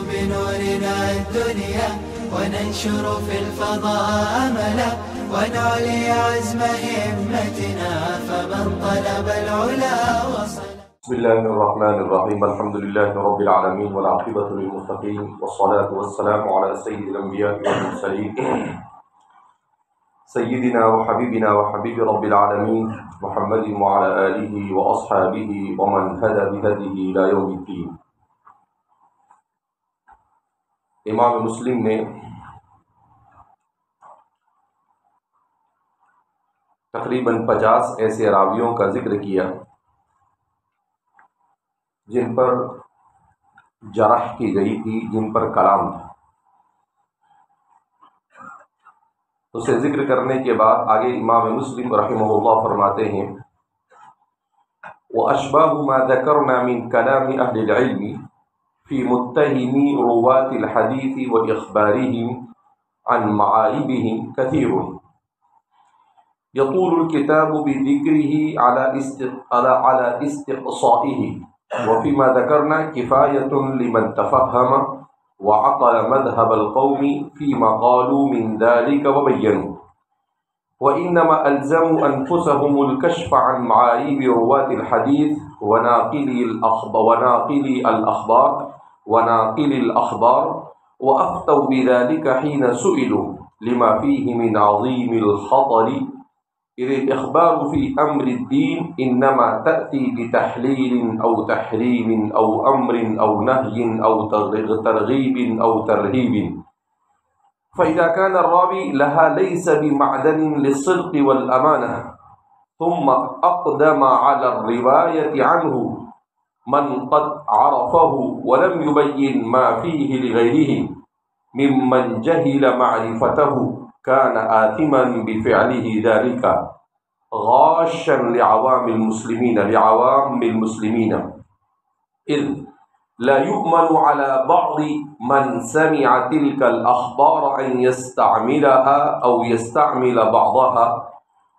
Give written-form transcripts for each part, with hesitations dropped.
بنورنا الدنيا وننشر في الفضاء أملا ونعلي عزم همتنا فمن طلب العلا وصل. بسم الله الرحمن الرحيم. الحمد لله رب العالمين والعاقبة للمتقين والصلاة والسلام على سيد الأنبياء والمرسلين سيدنا وحبيبنا وحبيب رب العالمين محمد وعلى آله وأصحابه ومن هدى بهديه إلى يوم الدين. امام مسلم نے تقریباً 50 ایسے راویوں کا ذکر کیا جن پر جرح کی گئی تھی، جن پر کلام تھا. اسے ذکر کرنے کے بعد آگے امام مسلم رحمہ اللہ فرماتے ہیں وَأَشْبَاهُ مَا ذَكَرْنَا مِنْ كَلَامِ أَهْلِ الْعِلْمِ فِي مُتَّهِمِ رُوَاةِ الْحَدِيثِ وَإِخْبَارِهِمْ عَنْ مَعَائِبِهِمْ كَثِيرٌ يطول الكتاب بذكره على استقصائه، وفيما ذكرنا كفاية لمن تفهم وعقل مذهب القوم فيما قالوا من ذلك وبينوا، وإنما ألزموا أنفسهم الكشف عن معايب رواة الحديث وناقلي الأخبار وأفتوا بذلك حين سئلوا لما فيه من عظيم الخطر، إذ الإخبار في أمر الدين إنما تأتي بتحليل أو تحريم أو أمر أو نهي أو ترغيب أو ترهيب، فإذا كان الراوي لها ليس بمعدن للصدق والأمانة ثم أقدم على الرواية عنه من قد عرفه ولم يبين ما فيه لغيره ممن جهل معرفته كان آثما بفعله ذلك غاشا لعوام المسلمين، إذ لا يؤمن على بعض من سمع تلك الأخبار أن يستعملها أو يستعمل بعضها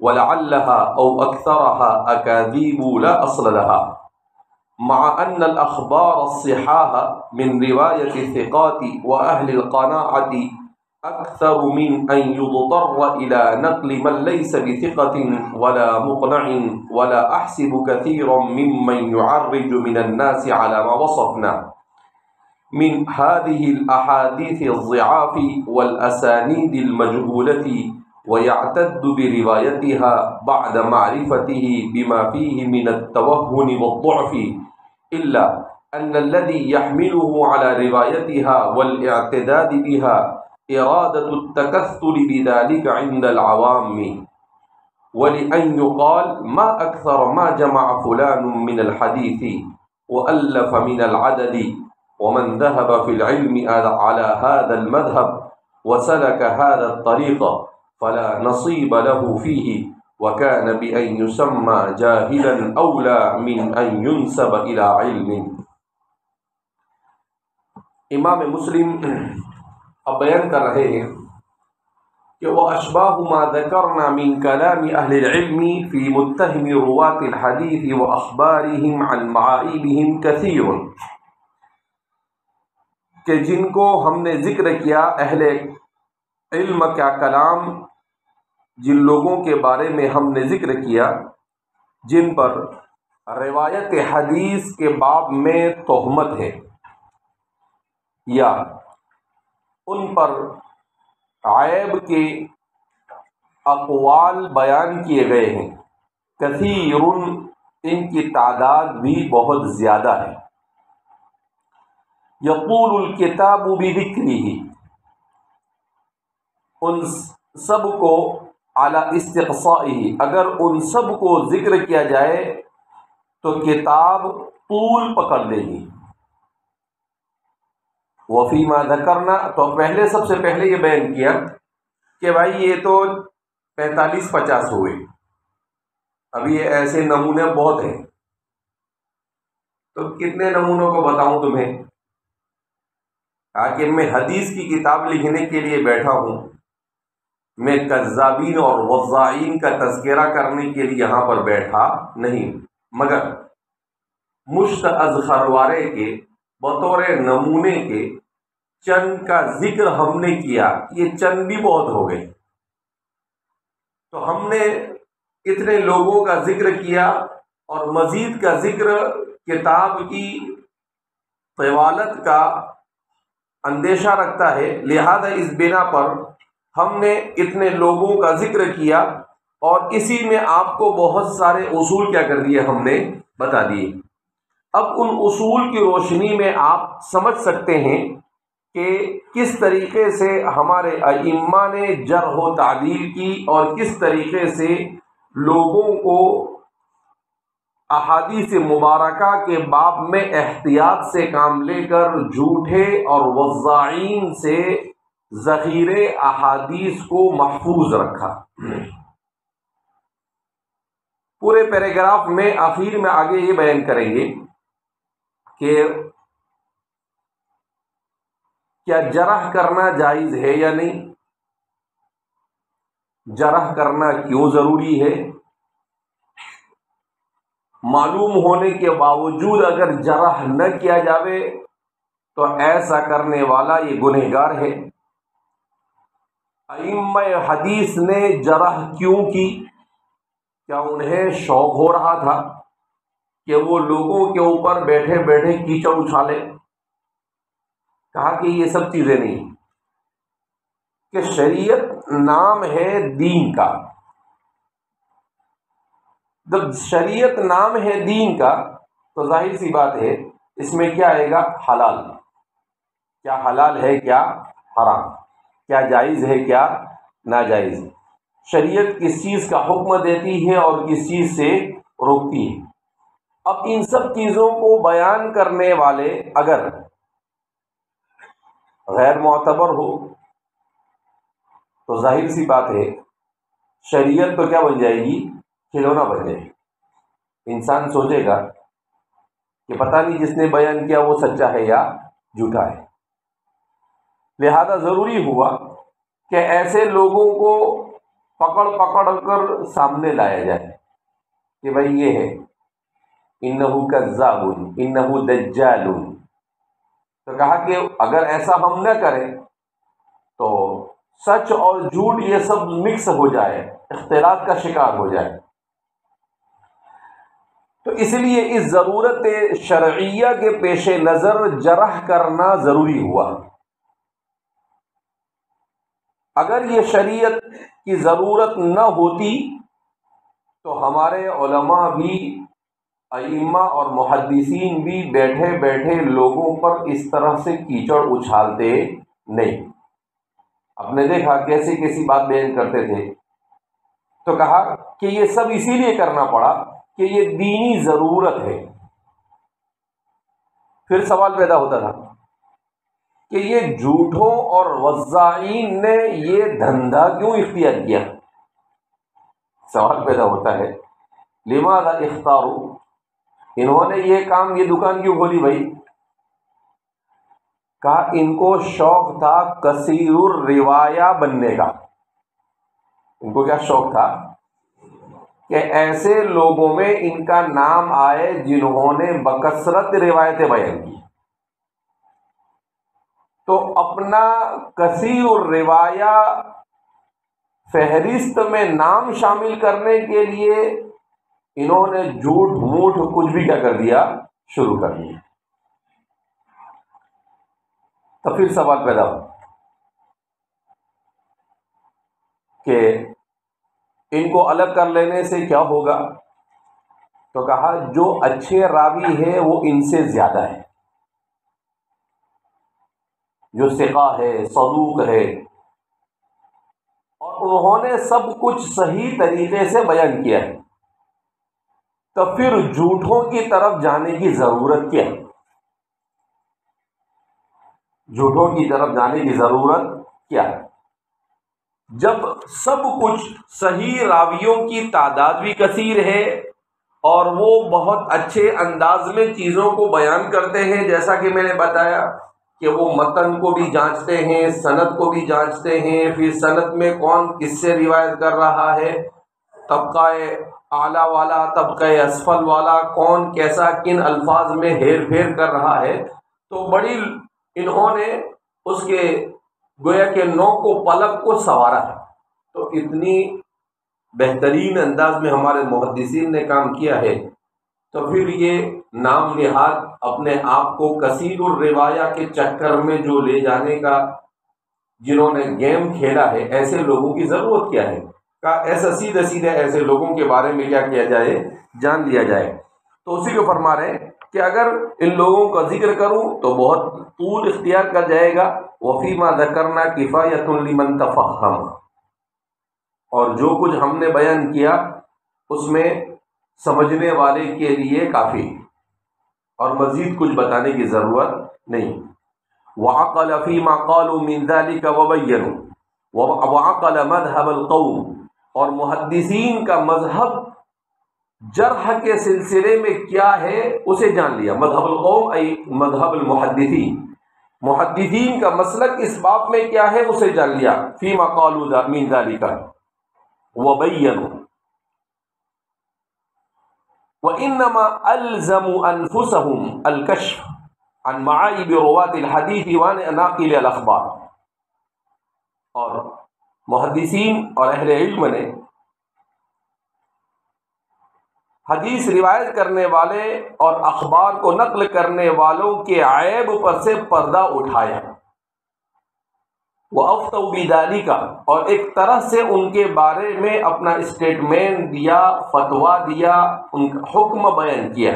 ولعلها أو أكثرها أكاذيب لا أصل لها، مع أن الأخبار الصحاح من رواية الثقات وأهل القناعة أكثر من أن يضطر إلى نقل من ليس بثقة ولا مقنع، ولا أحسب كثيرا ممن يعرج من الناس على ما وصفنا من هذه الأحاديث الضعاف والأسانيد المجهولة ويعتد بروايتها بعد معرفته بما فيه من التوهن والضعف، إلا أن الذي يحمله على روايتها والاعتداد بها إرادة التكثر بذلك عند العوام، ولأن يقال ما أكثر ما جمع فلان من الحديث وألف من العدد، ومن ذهب في العلم على هذا المذهب وسلك هذا الطريق فلا نصيب له فيه، وكان بأن يسمى جاهلا أولى من أن ينسب إلى علم. امام مسلم اب بیان کر رہے ہیں کہ وَأَشْبَاهُ مَا ذَكَرْنَا مِنْ كَلَامِ أَهْلِ الْعِلْمِ فِي مُتَّهِمِ رُوَاةِ الْحَدِيثِ وَأَخْبَارِهِمْ عَنْ مَعَائِبِهِمْ كَثِيرٌ، کہ جن کو ہم نے ذکر کیا اہل علم کا کلام، جن لوگوں کے بارے میں ہم نے ذکر کیا جن پر روایت حدیث کے باب میں تہمت ہے یا ان پر عیب کے اقوال بیان کیے گئے ہیں، کثیر، ان کی تعداد بھی بہت زیادہ ہے. یطول الکتاب بذکرہ، ان سب کو علی استقصائہ، اگر ان سب کو ذکر کیا جائے تو کتاب طول پکڑ لے گی. وفیما ذکرنا، تو پہلے سب سے پہلے یہ بیان کیا کہ بھائی یہ تو 45-50 ہوئے، ابھی یہ ایسے نمونے بہت ہیں. تو کتنے نمونوں کو بتاؤں تمہیں؟ کہ میں حدیث کی کتاب لکھنے کے لیے بیٹھا ہوں، میں کذابین اور وضاعین کا تذکرہ کرنے کے لیے یہاں پر بیٹھا نہیں، مگر مشت از خروارے کے بطور نمونے کے چند کا ذکر ہم نے کیا، یہ چند بھی بہت ہو گئے، تو ہم نے اتنے لوگوں کا ذکر کیا اور مزید کا ذکر کتاب کی طوالت کا اندیشہ رکھتا ہے، لہذا اس بنا پر ہم نے اتنے لوگوں کا ذکر کیا اور اسی میں آپ کو بہت سارے اصول کیا کر دیے، ہم نے بتا دیے۔ اب ان اصول کی روشنی میں آپ سمجھ سکتے ہیں کہ کس طریقے سے ہمارے ائمہ نے جرح و تعدیل کی اور کس طریقے سے لوگوں کو احادیث مبارکہ کے باب میں احتیاط سے کام لے کر جھوٹے اور وضاعین سے ذخیرے احادیث کو محفوظ رکھا۔ پورے پیراگراف میں آخر میں آگے یہ بیان کریں گے کہ کیا جرح کرنا جائز ہے یا نہیں، جرح کرنا کیوں ضروری ہے، معلوم ہونے کے باوجود اگر جرح نہ کیا جاوے تو ایسا کرنے والا یہ گنہگار ہے۔ ائمہ حدیث نے جرح کیوں کی؟ کیا انہیں شوق ہو رہا تھا کہ وہ لوگوں کے اوپر بیٹھے بیٹھے کیچڑ اچھالے؟ کہا کہ یہ سب چیزیں نہیں، کہ شریعت نام ہے دین کا، جب شریعت نام ہے دین کا تو ظاہر سی بات ہے اس میں کیا آئے گا؟ حلال، کیا حلال ہے کیا حرام، کیا جائز ہے کیا ناجائز، شریعت کس چیز کا حکم دیتی ہے اور کس چیز سے روکتی ہے۔ اب ان سب چیزوں کو بیان کرنے والے اگر غیر معتبر ہو تو ظاہر سی بات ہے شریعت تو کیا بن جائے گی؟ کھلونا بن جائے گی۔ انسان سوچے گا کہ پتہ نہیں جس نے بیان کیا وہ سچا ہے یا جھوٹا ہے، لہذا ضروری ہوا کہ ایسے لوگوں کو پکڑ کر سامنے لایا جائے کہ بھائی یہ ہے، انہو کذاب، انہو دجال، تو کہا کہ اگر ایسا ہم نہ کریں تو سچ اور جھوٹ یہ سب مکس ہو جائے، اختلاط کا شکار ہو جائے، تو اس لیے اس ضرورت شرعیہ کے پیش نظر جرح کرنا ضروری ہوا۔ اگر یہ شریعت کی ضرورت نہ ہوتی تو ہمارے علماء بھی، ائمہ اور محدثین بھی بیٹھے بیٹھے لوگوں پر اس طرح سے کیچڑ اچھالتے نہیں۔ آپ نے دیکھا کیسی کیسی بات بیان کرتے تھے، تو کہا کہ یہ سب اسی لیے کرنا پڑا کہ یہ دینی ضرورت ہے۔ پھر سوال پیدا ہوتا تھا کہ یہ جھوٹوں اور وضاعین نے یہ دھندا کیوں اختیار کیا؟ سوال پیدا ہوتا ہے لماذا اختاروا، انہوں نے یہ کام، یہ دکان کیوں کھولی بھائی؟ کہا ان کو شوق تھا کثیر الروایہ بننے کا۔ ان کو کیا شوق تھا؟ کہ ایسے لوگوں میں ان کا نام آئے جنہوں نے بکثرت روایتیں بیان کی، تو اپنا کثیر الروایہ فہرست میں نام شامل کرنے کے لیے انہوں نے جھوٹ موٹ کچھ بھی کیا کر دیا، شروع کر دیا۔ تو پھر سوال پیدا ہو کہ ان کو الگ کر لینے سے کیا ہوگا؟ تو کہا جو اچھے راوی ہے وہ ان سے زیادہ ہے، جو ثقہ ہے، صدوق ہے، اور انہوں نے سب کچھ صحیح طریقے سے بیان کیا ہے، تو پھر جھوٹوں کی طرف جانے کی ضرورت کیا؟ جھوٹوں کی طرف جانے کی ضرورت کیا ہے؟ جب سب کچھ صحیح راویوں کی تعداد بھی کثیر ہے اور وہ بہت اچھے انداز میں چیزوں کو بیان کرتے ہیں، جیسا کہ میں نے بتایا کہ وہ متن کو بھی جانچتے ہیں، سند کو بھی جانچتے ہیں، پھر سند میں کون کس سے روایت کر رہا ہے، طبقہ اعلیٰ والا، طبقہ اسفل والا، کون کیسا کن الفاظ میں ہیر پھیر کر رہا ہے، تو بڑی انہوں نے اس کے گویا کہ نو کو پلک کو سنوارا ہے۔ تو اتنی بہترین انداز میں ہمارے محدثین نے کام کیا ہے، تو پھر یہ نام نہاد اپنے آپ کو کثیر الروایہ کے چکر میں جو لے جانے کا جنہوں نے گیم کھیلا ہے، ایسے لوگوں کی ضرورت کیا ہے؟ ایسا سیدھے سیدھے ایسے لوگوں کے بارے میں کیا کیا جائے، جان لیا جائے۔ تو اسی کو فرما رہے ہیں کہ اگر ان لوگوں کا ذکر کروں تو بہت طول اختیار کر جائے گا۔ وفیما ذکرنا کفایۃ لمن تفہم، اور جو کچھ ہم نے بیان کیا اس میں سمجھنے والے کے لیے کافی، اور مزید کچھ بتانے کی ضرورت نہیں۔ وعقل فيما قالوا من ذلك وبينوا، وعقل مذهب القوم، اور محدثین کا مذہب جرح کے سلسلے میں کیا ہے اسے جان لیا۔ مذہب القوم ای مذہب المحدثین، محدثین کا مسلک اس باب میں کیا ہے اسے جان لیا۔ فيما قالوا من ذلك وبينوا، وإنما ألزموا أنفسهم الكشف عن معائب رواة الحديث وناقل الأخبار، اور محدثین اور اہل علم نے حدیث روایت کرنے والے اور اخبار کو نقل کرنے والوں کے عیب پر سے پردہ اٹھایا۔ وَأَفْتَوْا بِذَلِكَ، اور ایک طرح سے ان کے بارے میں اپنا اسٹیٹمنٹ دیا، فتویٰ دیا، ان کا حکم بیان کیا۔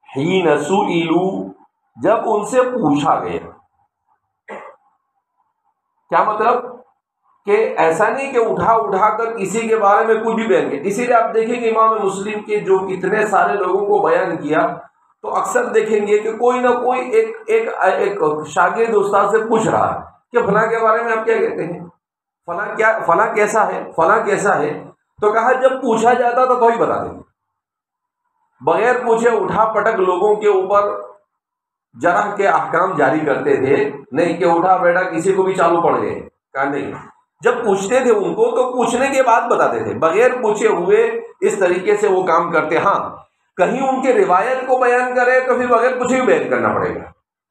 حِينَ سُئِلُوا، جب ان سے پوچھا گیا۔ کیا مطلب؟ کہ ایسا نہیں کہ اٹھا کر کسی کے بارے میں کچھ بھی بیان کیا۔ اسی لیے آپ دیکھیں گے امام مسلم کے جو اتنے سارے لوگوں کو بیان کیا، تو اکثر دیکھیں گے کہ کوئی نہ کوئی ایک شاگرد استاد سے پوچھ رہا ہے کہ فلاں کے بارے میں آپ کیا کہتے ہیں، فلاں کیسا ہے، فلاں کیسا ہے۔ تو کہا جب پوچھا جاتا تھا تو ہی بتا دیں، بغیر پوچھے اٹھا پٹک لوگوں کے اوپر جرح کے احکام جاری کرتے تھے، نہیں کہ اٹھا بیٹھا کسی کو بھی چالو پڑ گئے، کہا نہیں۔ جب پوچھتے تھے ان کو تو پوچھنے کے بعد بتاتے تھے، بغیر پوچھے ہوئے اس طریقے سے وہ کام کرتے۔ ہاں کہیں ان کے روایت کو بیان کرے تو پھر بغیر کچھ بھی بیان کرنا پڑے گا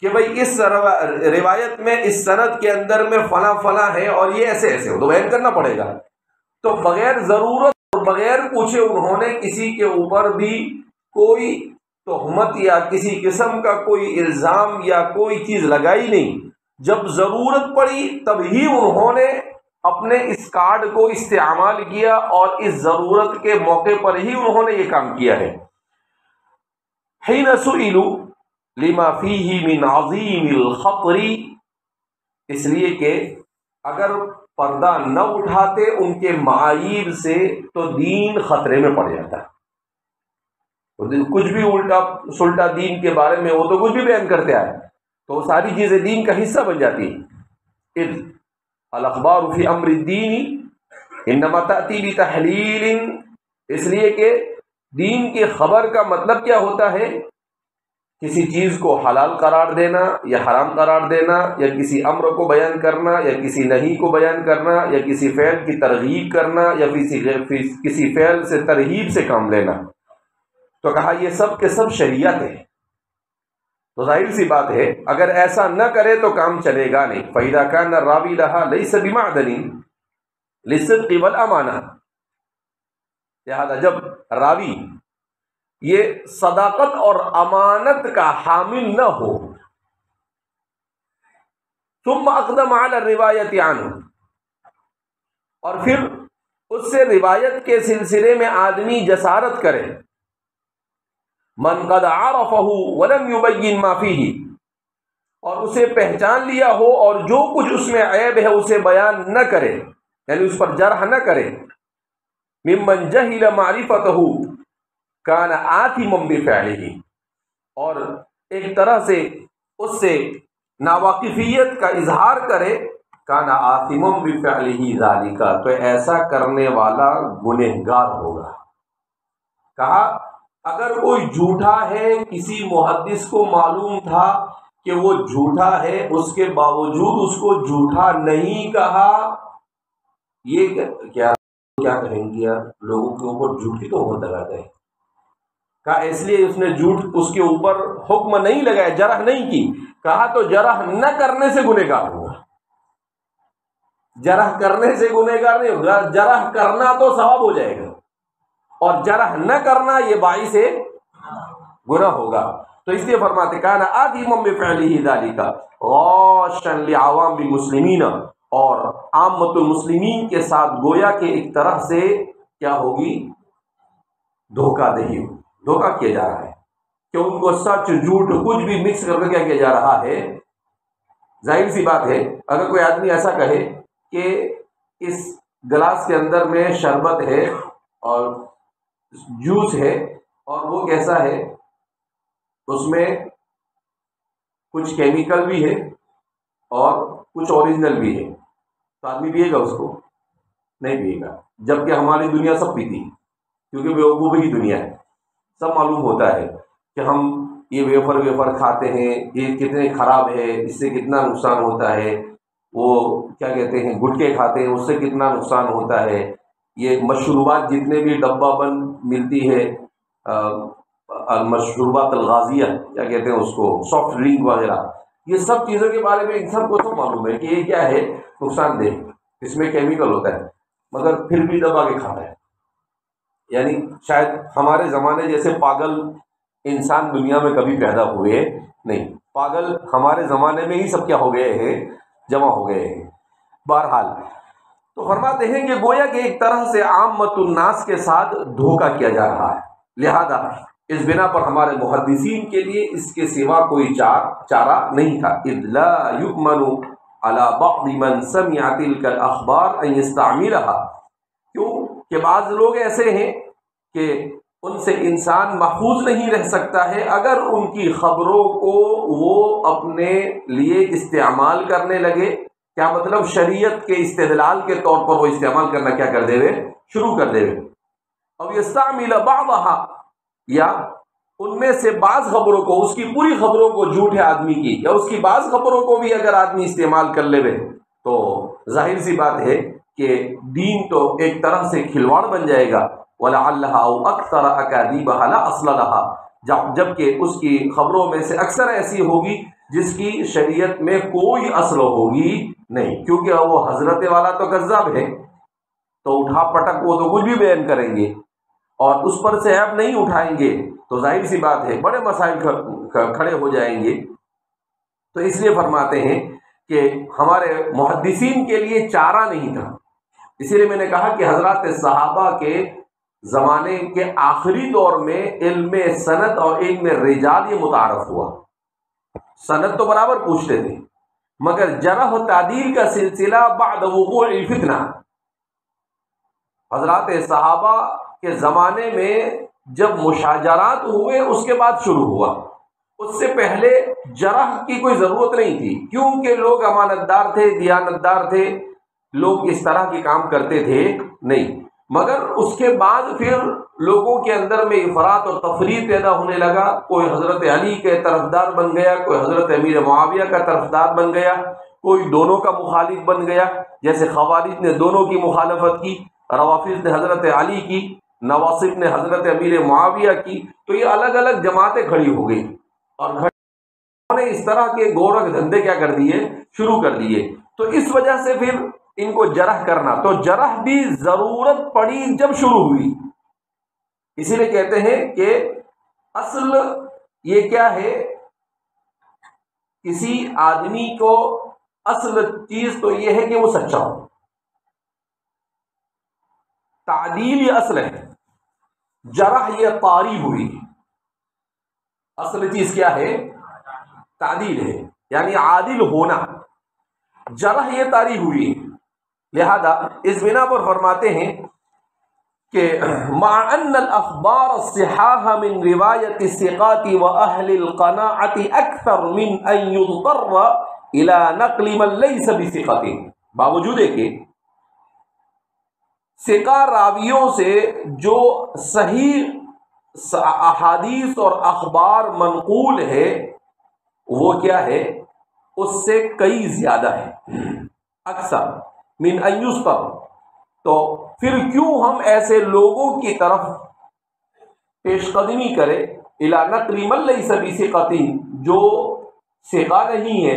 کہ بھئی اس روایت میں اس سند کے اندر میں فلاں ہے اور یہ ایسے ایسے ہو، تو بیان کرنا پڑے گا۔ تو بغیر ضرورت اور بغیر پوچھے انہوں نے کسی کے اوپر بھی کوئی تہمت یا کسی قسم کا کوئی الزام یا کوئی چیز لگائی نہیں۔ جب ضرورت پڑی تب ہی انہوں نے اپنے اس کارڈ کو استعمال کیا، اور اس ضرورت کے موقع پر ہی انہوں نے یہ کام کیا ہے۔ حين سئلوا لما فيه من عظیم الخطر، اس لیے کہ اگر پردہ نہ اٹھاتے ان کے معایب سے تو دین خطرے میں پڑ جاتا ہے۔ کچھ بھی الٹا سلٹا دین کے بارے میں وہ تو کچھ بھی بیان کرتے آئے، تو ساری چیزیں دین کا حصہ بن جاتی ہیں۔ اذ الاخبار فی امر الدین انما تأتی بتحلیل، اس لیے کہ دین کی خبر کا مطلب کیا ہوتا ہے؟ کسی چیز کو حلال قرار دینا یا حرام قرار دینا، یا کسی امر کو بیان کرنا یا کسی نہی کو بیان کرنا، یا کسی فعل کی ترغیب کرنا یا کسی فعل سے ترہیب سے کام لینا۔ تو کہا یہ سب کے سب شریعت ہے، تو ظاہر سی بات ہے اگر ایسا نہ کرے تو کام چلے گا نہیں۔ فَإِذَا كَانَ الرَّاوِي لَهَا لَيْسَ بِمَعْدَنٍ لِلصِّدْقِ وَالْأَمَانَةِ، لہذا جب راوی یہ صداقت اور امانت کا حامل نہ ہو، ثم اقدم علی الروایت عنہ، اور پھر اس سے روایت کے سلسلے میں آدمی جسارت کرے، من قد عرفہ ولم یبین ما فیہ، اور اسے پہچان لیا ہو اور جو کچھ اس میں عیب ہے اسے بیان نہ کرے، یعنی اس پر جرح نہ کرے، ممن جہل معرفتہ کان آثما بفعلہ، اور ایک طرح سے اس سے ناواقفیت کا اظہار کرے، کان آثما بفعلہ ذالک، تو ایسا کرنے والا گنہگار ہوگا۔ کہا اگر کوئی جھوٹا ہے، کسی محدث کو معلوم تھا کہ وہ جھوٹا ہے، اس کے باوجود اس کو جھوٹا نہیں کہا، یہ کیا کہیں گے یار، لوگوں کے اوپر جھوٹ کی تہمت لگاتا ہے۔ کہا اس لیے اس نے جھوٹ اس کے اوپر حکم نہیں لگایا، جرح نہیں کی، کہا تو جرح نہ کرنے سے گنہگار ہوگا، جرح کرنے سے گنہگار نہیں ہوگا، جرح کرنا تو ثواب ہو جائے گا، اور جرح نہ کرنا یہ باعث گناہ ہوگا۔ تو اس لیے فرماتے کانا آدم بفعلہ ذالک غاشا لعوام المسلمین، اور عامۃ المسلمین کے ساتھ گویا کہ ایک طرح سے کیا ہوگی، دھوکہ دہی، دھوکہ کیا جا رہا ہے کہ ان کو سچ جھوٹ کچھ بھی مکس کر کے کیا کیا جا رہا ہے۔ ظاہر سی بات ہے اگر کوئی آدمی ایسا کہے کہ اس گلاس کے اندر میں شربت ہے اور جوس ہے اور وہ کیسا ہے، اس میں کچھ کیمیکل بھی ہے اور کچھ اوریجنل بھی ہے، تو آدمی پیے گا اس کو؟ نہیں پیے گا، جبکہ ہماری دنیا سب پیتی، کیونکہ بیوقوفی کی دنیا ہے، سب معلوم ہوتا ہے کہ ہم یہ ویفر کھاتے ہیں، یہ کتنے خراب ہے، اس سے کتنا نقصان ہوتا ہے، وہ کیا کہتے ہیں گٹکے کھاتے ہیں، اس سے کتنا نقصان ہوتا ہے، یہ مشروبات جتنے بھی ڈبہ بند ملتی ہے، مشروبات الغازیہ کیا کہتے ہیں اس کو، سافٹ ڈرنک وغیرہ، یہ سب چیزوں کے بارے میں انسان کو سب معلوم ہے کہ یہ کیا ہے، نقصان دہ، اس میں کیمیکل ہوتا ہے، مگر پھر بھی دبا کے کھاتا ہے۔ یعنی شاید ہمارے زمانے جیسے پاگل انسان دنیا میں کبھی پیدا ہوئے نہیں، پاگل ہمارے زمانے میں ہی سب کیا ہو گئے ہیں، جمع ہو گئے ہیں۔ بہرحال تو فرماتے ہیں کہ گویا کہ ایک طرح سے عامۃ الناس کے ساتھ دھوکہ کیا جا رہا ہے، لہذا اس بنا پر ہمارے محدثین کے لیے اس کے سوا کوئی چارہ نہیں تھا۔ اذ لا یؤمن علی بعض من سمع تلک الاخبار ان یستعملها، کیوں کہ بعض لوگ ایسے ہیں کہ ان سے انسان محفوظ نہیں رہ سکتا ہے اگر ان کی خبروں کو وہ اپنے لیے استعمال کرنے لگے۔ کیا مطلب؟ شریعت کے استدلال کے طور پر وہ استعمال کرنا کیا کر دے وے، شروع کر دے وے۔ اب یستعمل بعضها، یا ان میں سے بعض خبروں کو، اس کی پوری خبروں کو جھوٹ ہے آدمی کی، یا اس کی بعض خبروں کو بھی اگر آدمی استعمال کر لے وے تو ظاہر سی بات ہے کہ دین تو ایک طرح سے کھلواڑ بن جائے گا۔ وَلَعَلَّهَا أَوْ أَكْثَرَ أَكَاذِيبَهَا لَا أَصْلَ لَهَا، جبکہ اس کی خبروں میں سے اکثر ایسی ہوگی جس کی شریعت میں کوئی اصل ہوگی نہیں، کیونکہ وہ حضرت والا تو کذاب ہے، تو اٹھا پٹک وہ تو کچھ بھی بیان کریں گے اور اس پر سے عیب نہیں اٹھائیں گے، تو ظاہر سی بات ہے بڑے مسائل کھڑے ہو جائیں گے۔ تو اس لیے فرماتے ہیں کہ ہمارے محدثین کے لیے چارہ نہیں تھا، اسی لیے میں نے کہا کہ حضرات صحابہ کے زمانے کے آخری دور میں علم سند اور علم رجال یہ متعارف ہوا۔ سند تو برابر پوچھتے تھے، مگر جرح و تعدیل کا سلسلہ بعد وقوع الفتنہ، حضرات صحابہ کے زمانے میں جب مشاجرات ہوئے اس کے بعد شروع ہوا، اس سے پہلے جرح کی کوئی ضرورت نہیں تھی، کیونکہ لوگ امانت دار تھے، دیانت دار تھے، لوگ اس طرح کے کام کرتے تھے نہیں۔ مگر اس کے بعد پھر لوگوں کے اندر میں افراط اور تفریط پیدا ہونے لگا، کوئی حضرت علی کے طرفدار بن گیا، کوئی حضرت امیر معاویہ کا طرفدار بن گیا، کوئی دونوں کا مخالف بن گیا، جیسے خوارج نے دونوں کی مخالفت کی، روافض نے حضرت علی کی، نواصب نے حضرت امیر معاویہ کی، تو یہ الگ الگ جماعتیں کھڑی ہو گئی، اور انہوں نے اس طرح کے گورکھ دھندے کیا کر دیے، شروع کر دیے۔ تو اس وجہ سے پھر ان کو جرح کرنا، تو جرح بھی ضرورت پڑی جب شروع ہوئی، اسی لیے کہتے ہیں کہ اصل یہ کیا ہے، کسی آدمی کو اصل چیز تو یہ ہے کہ وہ سچا ہو، تعدیل یہ اصل ہے، جرح یہ طاری ہوئی، اصل چیز کیا ہے، تعدیل ہے، یعنی عادل ہونا، جرح یہ طاری ہوئی۔ لہذا اس بنا پر فرماتے ہیں کہ مع ان الاخبار الصحاح من روایت الثقات واهل القناعة اکثر من ان يضطر الى نقل من ليس بثقة، باوجود ہے کہ ثقہ راویوں سے جو صحیح احادیث اور اخبار منقول ہے وہ کیا ہے، اس سے کئی زیادہ ہے، اکثر من ان یستر، تو پھر کیوں ہم ایسے لوگوں کی طرف پیش قدمی کرے، الی نقل من لیس بثقۃ، جو ثقہ نہیں ہے،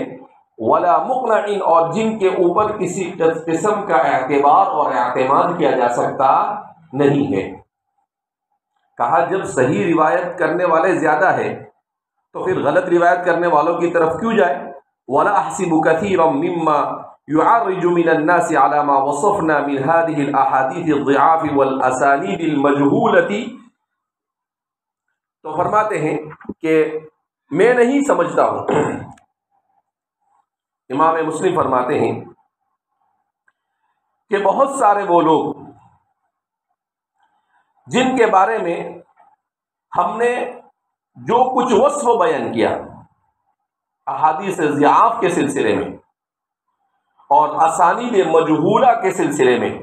ولا مقنع، اور جن کے اوپر کسی قسم کا اعتبار اور اعتماد کیا جا سکتا نہیں ہے۔ کہا جب صحیح روایت کرنے والے زیادہ ہے تو پھر غلط روایت کرنے والوں کی طرف کیوں جائے؟ ولا احسب كثيرا مما يعرج من الناس على ما وصفنا من هذه الاحاديث الضعاف والاسانيد المجهوله، تو فرماتے ہیں کہ میں نہیں سمجھتا ہوں، امام مسلم فرماتے ہیں کہ بہت سارے وہ لوگ جن کے بارے میں ہم نے جو کچھ وصف بیان کیا احادیث ضعاف کے سلسلے میں اور اسانید مجہولہ کے سلسلے میں،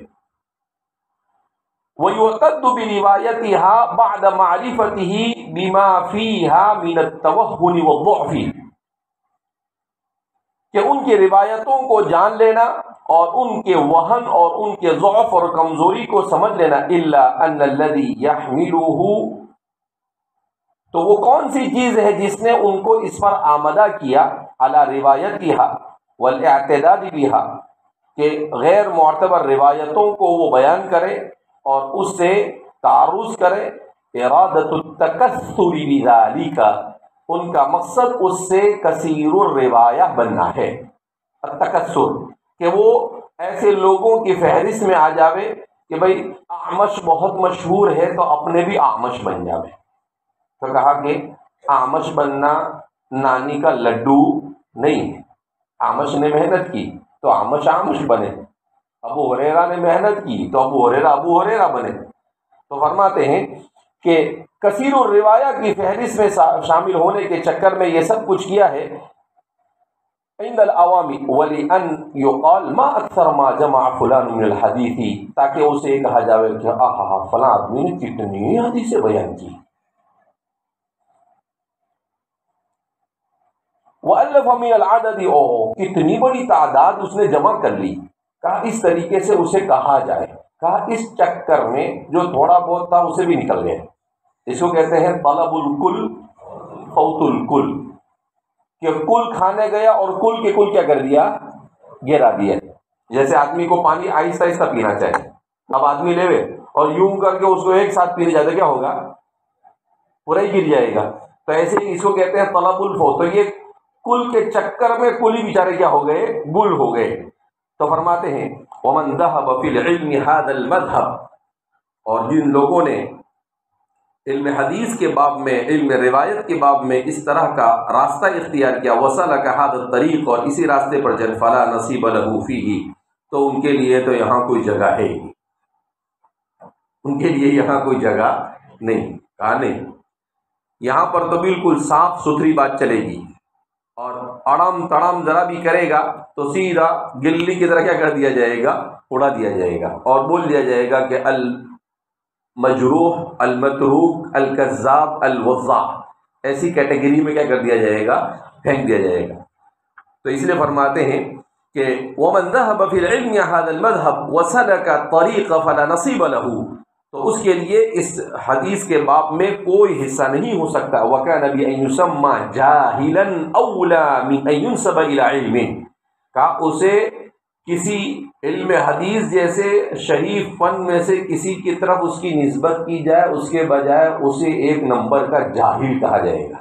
وَيُعْتَدُّ بِرِوَایَتِهَا بَعْدَ مَعْرِفَتِهِ بِمَا فِيهَا مِنَ التَّوَهُّنِ وَالضُّعْفِ، کہ ان کی روایتوں کو جان لینا اور ان کے وہن اور ان کے ضعف اور کمزوری کو سمجھ لینا، إِلَّا أَنَّ الَّذِي يَحْمِلُهُ، تو وہ کون سی چیز ہے جس نے ان کو اس پر آمدہ کیا، علی روایتها والاعتداد بها، کہ غیر معتبر روایتوں کو وہ بیان کرے اور اس سے تعرض کرے، ارادۃ التکثر بذالک، ان کا مقصد اس سے کثیر الروایہ بننا ہے، التکثر، کہ وہ ایسے لوگوں کی فہرست میں آ جاوے کہ بھئی اعمش بہت مشہور ہے تو اپنے بھی اعمش بن جاوے۔ تو کہا کہ اعمش بننا نانی کا لڈو نہیں ہے، اعمش نے محنت کی تو اعمش بنے، ابو ہریرہ نے محنت کی تو ابو ہریرہ بنے۔ تو فرماتے ہیں کہ کثیر الروایہ کی فہرست میں شامل ہونے کے چکر میں یہ سب کچھ کیا ہے، عند العوام ولأن يقال ما اکثر ما جمع فلان من الحدیث، تاکہ اسے کہا جاوے کہ آہا فلاں آدمی نے کتنی حدیثیں بیان کی۔ وَأَلَّفَ مِنَ الْعَدَدِ، کتنی بڑی تعداد اس نے جمع کر لی۔ کہا اس طریقے سے اسے کہا جائے، کہا اس چکر میں جو تھوڑا بہت تھا اسے بھی نکل گئے۔ اس کو کہتے ہیں طلب الکل فوت الکل، کہ کل کھانے گیا اور کل کے کل کیا کر دیا، گرا دیا۔ جیسے آدمی کو پانی آہستہ آہستہ پینا چاہیے، اب آدمی لے اور یوں کر کے اس کو ایک ساتھ پینے جاتا کیا ہوگا، پورا ہی گر جائے گا۔ تو ایسے ہی اس کو کہتے ہیں طلب الفوت، تو یہ کل کے چکر میں کل ہی بیچارے کیا ہو گئے، گل ہو گئے۔ تو فرماتے ہیں وَمَنْ ذَهَبَ فِي الْعِلْمِ هَذَا الْمَذْهَبِ، اور جن لوگوں نے علم حدیث کے باب میں، علم روایت کے باب میں اس طرح کا راستہ اختیار کیا، وَسَلَكَ هَذَا الطَّرِيقَ، اور اسی راستے پر چل، فَلَا نَصِيبَ لَهُ فِيهِ، تو ان کے لیے تو یہاں کوئی جگہ ہے ہی، ان کے لیے یہاں کوئی جگہ نہیں، کہا نہیں، یہاں پر تو بالکل صاف ستھری بات چلے گی، اور اڑم تڑم ذرا بھی کرے گا تو سیدھا گلی کی طرح کیا کر دیا جائے گا، اڑا دیا جائے گا، اور بول دیا جائے گا کہ المجروح، المتروک، الکذاب، الوضاع، ایسی کیٹیگری میں کیا کر دیا جائے گا، پھینک دیا جائے گا۔ تو اس لیے فرماتے ہیں کہ وَمَنْ ذَهَبَ فِي الْعِلْمِ هَذَا الْمَذْهَبِ وَسَلَكَ الطَّرِيقَ فَلَا نَصِيبَ لَهُ، تو اس کے لیے اس حدیث کے باب میں کوئی حصہ نہیں ہو سکتا۔ وَكَانَ بِأَن يُسَمَّى جَاهِلًا أَوْلَى مِنْ أَن يُنْسَبَ إِلَىٰ عِلْمٍ، کہا اسے کسی علم حدیث جیسے شریف فن میں سے کسی کی طرف اس کی نسبت کی جائے، اس کے بجائے اسے ایک نمبر کا جاہل کہا جائے گا۔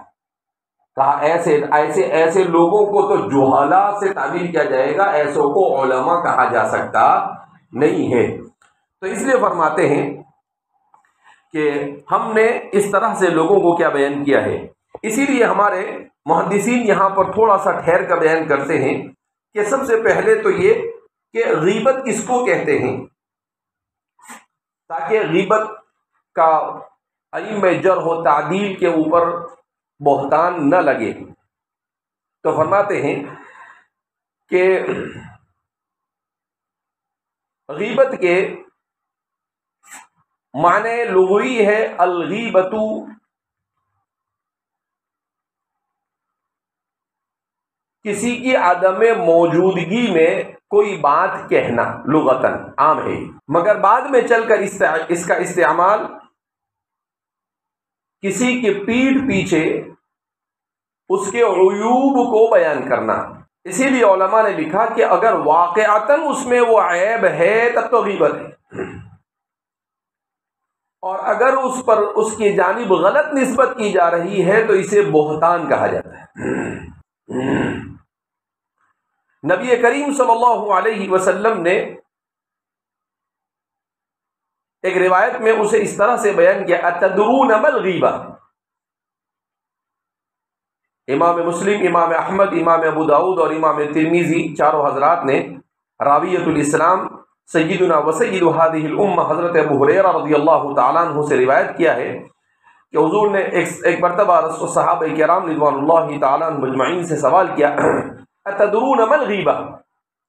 کہا ایسے لوگوں کو تو جہلا سے تعبیر کیا جائے گا، ایسوں کو علماء کہا جا سکتا نہیں ہے۔ تو اس لیے فرماتے ہیں کہ ہم نے اس طرح سے لوگوں کو کیا بیان کیا ہے۔ اسی لیے ہمارے محدثین یہاں پر تھوڑا سا ٹھہر کر بیان کرتے ہیں کہ سب سے پہلے تو یہ کہ غیبت کس کو کہتے ہیں، تاکہ غیبت کا ائمہ جرح و تعدیل کے اوپر بہتان نہ لگے۔ تو فرماتے ہیں کہ غیبت کے معنی لغوی ہے الغیبت، کسی کی عدم موجودگی میں کوئی بات کہنا، لغتاً عام ہے، مگر بعد میں چل کر اس کا استعمال کسی کے پیٹھ پیچھے اس کے عیوب کو بیان کرنا. اسی لیے علماء نے لکھا کہ اگر واقعتاً اس میں وہ عیب ہے تب تو غیبت ہے، اور اگر اس پر اس کی جانب غلط نسبت کی جا رہی ہے تو اسے بہتان کہا جاتا ہے. نبی کریم صلی اللہ علیہ وسلم نے ایک روایت میں اسے اس طرح سے بیان کیا، اتدرون ما الغیبہ. امام مسلم، امام احمد، امام ابو داؤد اور امام ترمذی چاروں حضرات نے راویۃ الاسلام سیدنا وسید هذه الامہ حضرت ابو ہریرہ رضی اللہ تعالیٰ عنہ سے روایت کیا ہے کہ حضور نے ایک مرتبہ صحابہ کرام رضوان اللہ تعالیٰ عنہ مجمعین سے سوال کیا، اتدرون ما الغیبہ،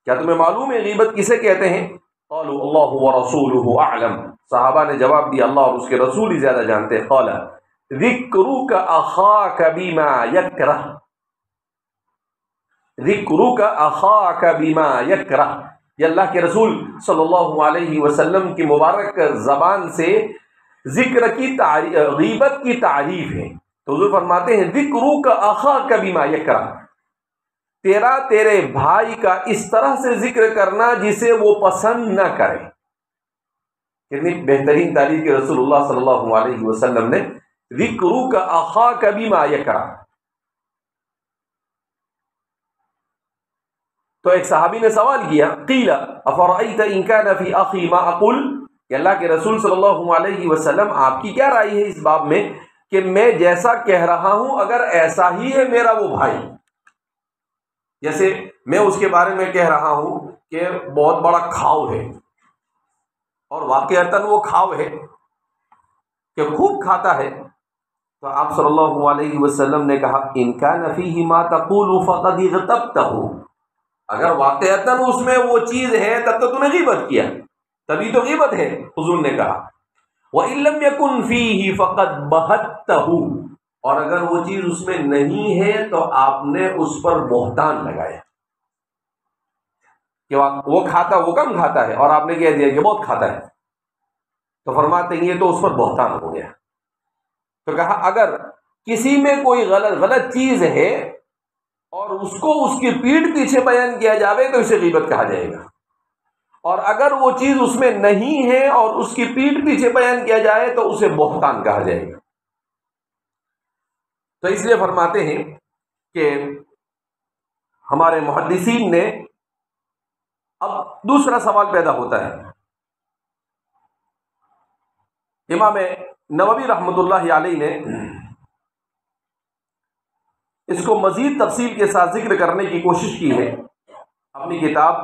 کیا تمہیں معلوم ہے غیبت کسے کہتے ہیں؟ قالوا اللہ ورسولہ اعلم. صحابہ نے جواب دیا اللہ اور اس کے رسول ہی زیادہ جانتے ہیں. قال ذکرک اخاک بما یکرہ، ذکرک اخاک بما یکرہ، یہ اللہ کے رسول صلی اللہ علیہ وسلم کی مبارک زبان سے ذکر کی تعریف، غیبت کی تعریف ہے. تو حضور فرماتے ہیں ذکرک اخاک بما یکرہ، تیرا تیرے بھائی کا اس طرح سے ذکر کرنا جسے وہ پسند نہ کرے. کتنی بہترین تعریف کی رسول اللہ صلی اللہ علیہ وسلم نے، ذکرک اخاک بما یکرہ. تو ایک صحابی نے سوال کیا، قیل افرأیت ان کان فی اخی ما اقول، کہ اللہ کے رسول صلی اللہ علیہ وسلم آپ کی کیا رائے ہے اس باب میں کہ میں جیسا کہہ رہا ہوں اگر ایسا ہی ہے میرا وہ بھائی، جیسے میں اس کے بارے میں کہہ رہا ہوں کہ بہت بڑا کھاؤ ہے اور واقعتاً وہ کھاؤ ہے کہ خوب کھاتا ہے، تو آپ صلی اللہ علیہ وسلم نے کہا ان کان فیہ ما تقول فقد اغتبتہ، اگر واقعتاً اس میں وہ چیز ہے تب تو نے غیبت کیا، تبھی تو غیبت ہے. حضور نے کہا وَإِن لَمْ يَكُنْ فِيهِ فَقَدْ بَهَتَّهُ، اور اگر وہ چیز اس میں نہیں ہے تو آپ نے اس پر بہتان لگایا کہ وہ کھاتا، وہ کم کھاتا ہے اور آپ نے کہہ دیا کہ بہت کھاتا ہے، تو فرماتے ہیں یہ تو اس پر بہتان ہو گیا. تو کہا اگر کسی میں کوئی غلط چیز ہے اور اس کو اس کی پیٹھ پیچھے بیان کیا جاوے تو اسے غیبت کہا جائے گا، اور اگر وہ چیز اس میں نہیں ہے اور اس کی پیٹھ پیچھے بیان کیا جائے تو اسے بہتان کہا جائے گا. تو اس لیے فرماتے ہیں کہ ہمارے محدثین نے، اب دوسرا سوال پیدا ہوتا ہے. امام نووی رحمۃ اللہ علیہ نے اس کو مزید تفصیل کے ساتھ ذکر کرنے کی کوشش کی ہے اپنی کتاب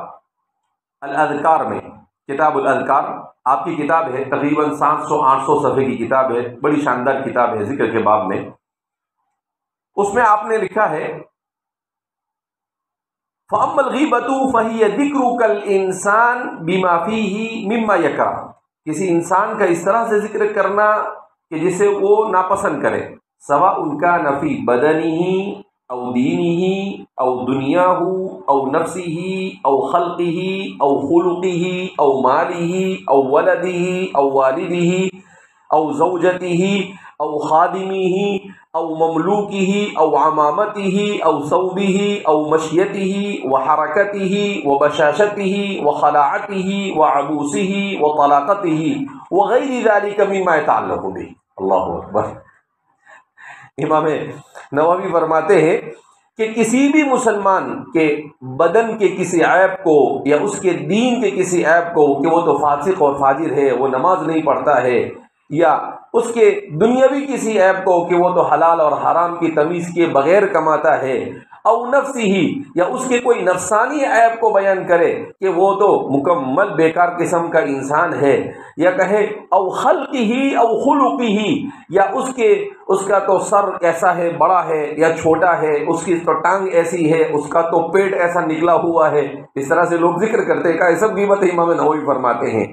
الاذکار میں. کتاب الاذکار آپ کی کتاب ہے، تقریباً 700-800 صفحے کی کتاب ہے، بڑی شاندار کتاب ہے ذکر کے باب میں. اس میں آپ نے لکھا ہے فَأَمَّا الْغِيبَةُ فَهِيَ ذِكْرُكَ الْإِنسَانِ بِمَا فِيهِ مِمَّا يَكْرَهُ، کسی انسان کا اس طرح سے ذکر کرنا کہ جسے وہ ناپسند کرے، سواء كان في بدنه او دینه او دنیاه او نفسه او خلقه او خلقه او ماله او ولده او والده او زوجته او خادمه او مملوكه او عمامته او ثوبه او مشيته وحركته وبشاشته وخلاعته وعبوسه وطلاقته وغير ذلك مما يتعلق به. اللہ اکبر. امام نووی فرماتے ہیں کہ کسی بھی مسلمان کے بدن کے کسی عیب کو یا اس کے دین کے کسی عیب کو کہ وہ تو فاسق اور فاجر ہے، وہ نماز نہیں پڑھتا ہے، یا اس کے دنیاوی کسی عیب کو کہ وہ تو حلال اور حرام کی تمیز کے بغیر کماتا ہے، او نفسی ہی، یا اس کے کوئی نفسانی عیب کو بیان کرے کہ وہ تو مکمل بیکار قسم کا انسان ہے، یا کہے او خلقی ہی او خلقی ہی، یا اس کا تو سر ایسا ہے، بڑا ہے یا چھوٹا ہے، اس کی تو ٹانگ ایسی ہے، اس کا تو پیٹ ایسا نکلا ہوا ہے، اس طرح سے لوگ ذکر کرتے ہیں کہ یہ سب غیبت ہے. امام نووی فرماتے ہیں